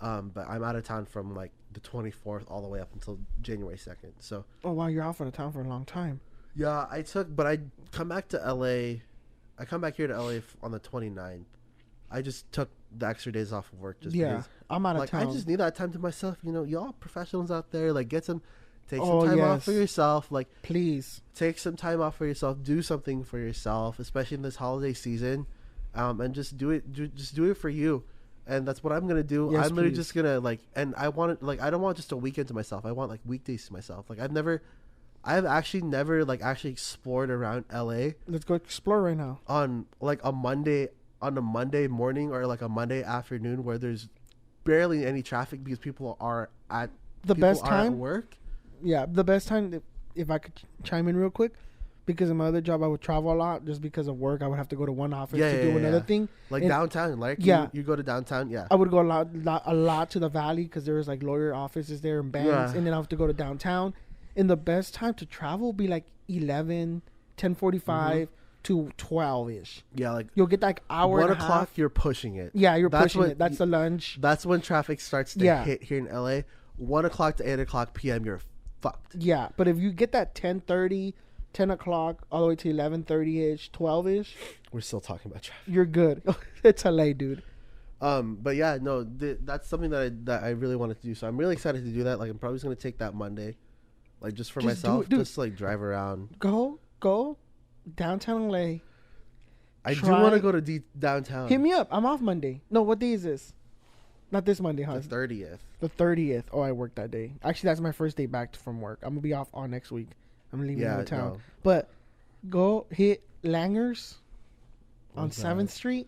But I'm out of town from like the 24th all the way up until January 2nd. So. Oh wow, you're out of town for a long time. Yeah, but I come back to LA. I come back here to LA on the 29th. I just took the extra days off of work just because. I'm out of Like, town. I just need that time to myself. You know, y'all professionals out there, like, take some Oh, time off yes. for yourself. Like, Please. take some time off for yourself. Do something for yourself, especially in this holiday season, and just do it. Just do it for you, and that's what I'm gonna do. Yes, I'm literally please. just gonna and I want it. Like, I don't want just a weekend to myself. I want like weekdays to myself. Like, I've actually never like actually explored around LA Let's go explore right now. on like a Monday morning or like a Monday afternoon where there's barely any traffic because people are at The people best are time. at work. Yeah, the best time. If I could chime in real quick, because in my other job I would travel a lot just because of work. I would have to go to one office to do another thing. Like And downtown, like Yeah. you go to downtown, yeah. I would go a lot to the valley because there was like lawyer offices there and banks, Yeah. and then I have to go to downtown. And the best time to travel would be like 11, 10:45 to 12-ish. Yeah, like You'll get like hour 1 and a o'clock, half. you're pushing it. Yeah, you're That's pushing what it. That's the lunch. That's when traffic starts to Yeah. hit here in LA. 1 o'clock to 8 o'clock p.m. You're fucked. Yeah, but if you get that 10:30, 10 o'clock, all the way to 11:30-ish, 12-ish, We're still talking about traffic. you're good. It's LA, dude. But yeah, no, that's something that I really wanted to do. So I'm really excited to do that. Like, I'm probably just gonna take that Monday, like just for Just do myself, it, dude. just like drive around. Go downtown LA. I do Try- want to go to downtown. Hit me up. I'm off Monday. No, what day is this? Not this Monday, huh? The 30th. The 30th. Oh, I work that day. Actually, that's my first day back from work. I'm gonna be off all next week. I'm leaving Yeah, out of town. no. But go hit Langer's on What's 7th that? Street.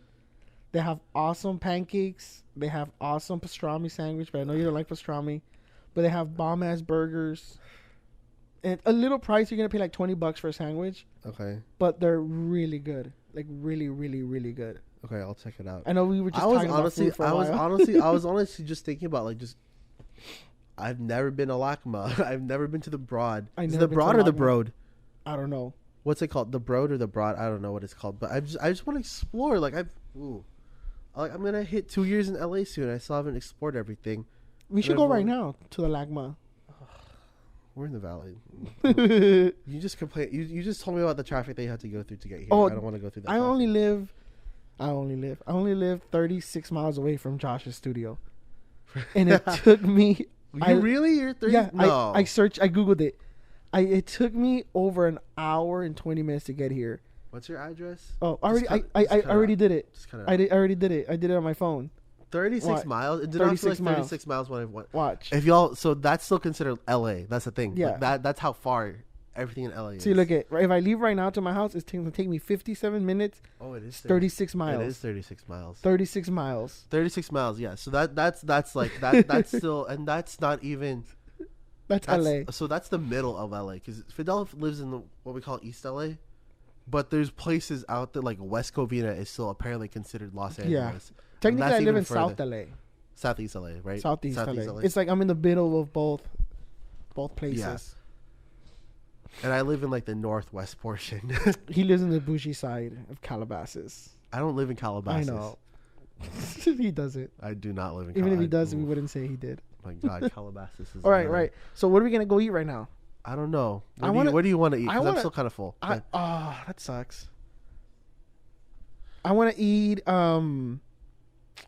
They have awesome pancakes. They have awesome pastrami sandwich, but I know you don't like pastrami. But they have bomb ass burgers. And a little price, you're gonna pay like $20 for a sandwich, Okay. but they're really good. Like really, really, really good. Okay, I'll check it out. I know we were just I was talking honestly, about food for a while. I was honestly just thinking about like just. I've never been to LACMA. I've never been to the Broad. I Is it never the been to Broad or the LACMA. Broad? I don't know. What's it called? The Broad or the Broad? I don't know what it's called. But I just want to explore. Like I'm gonna hit 2 years in LA soon. I still haven't explored everything. We should go right everyone- now to the LACMA. We're in the valley. You just complain. You just told me about the traffic that you had to go through to get here. Oh, I don't want to go through that. I only live 36 miles away from Josh's studio, and it took me. You're 30. Yeah, No. I googled it. It took me over an hour and 20 minutes to get here. What's your address? Oh, Just I cut it already out. did it. Just cut it I out. already did it. I did it on my phone. 36 What? miles. It did not feel like 36 miles. 36 miles when I went. Watch. If y'all, so that's still considered LA. That's the thing. Yeah. Like that's how far everything in LA is. See, look at if I leave right now to my house, it's going to take me 57 minutes. Oh, it is 36 miles. It is 36 miles. 36 miles. 36 miles. Yeah. So that's like that. That's still, and that's not even. That's That's, LA. So that's the middle of LA because Fidel lives in what we call East LA, but there's places out there like West Covina is still apparently considered Los Angeles. Yeah. And Technically, that's I live even in further. South LA. Southeast LA, right? Southeast LA. It's like I'm in the middle of both places. Yeah. And I live in like the northwest portion. He lives in the bougie side of Calabasas. I don't live in Calabasas. I know. He doesn't. I do not live in Even if he Calabasas. does, we wouldn't say he did. My God, Calabasas is. All right, another- right. So what are we gonna go eat right now? I don't know. I wanna- Where do you want to eat? I Because I'm wanna- still kind of full. That sucks. I want to eat.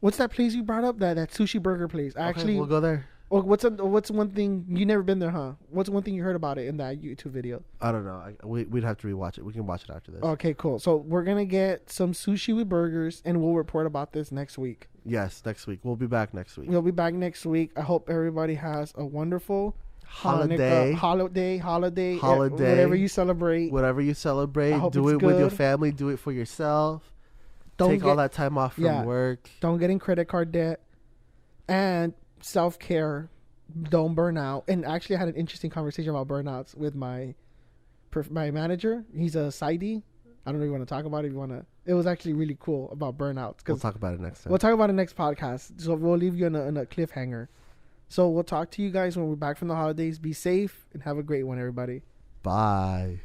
What's that place you brought up? That sushi burger place. Actually, we'll go there. oh, what's one thing you never been there, huh? What's one thing you heard about it in that YouTube video? I don't know. We'd have to rewatch it. We can watch it after this. Okay, cool. So we're gonna get some sushi with burgers, and we'll report about this next week. Yes, next week. We'll be back next week. We'll be back next week. I hope everybody has a wonderful Holiday. holiday, Holiday. whatever you celebrate. Whatever you celebrate, I hope do it's it with your good. family. Do it for yourself. Don't Take get all that time off from Yeah. work. don't get in credit card debt, and self care. Don't burn out. And actually, I had an interesting conversation about burnouts with my manager. He's a sidey. I don't know if you want to talk about it. If you want to, it was actually really cool about burnouts. We'll talk about it next time. We'll talk about it next podcast. So we'll leave you on a cliffhanger. So we'll talk to you guys when we're back from the holidays. Be safe and have a great one, everybody. Bye.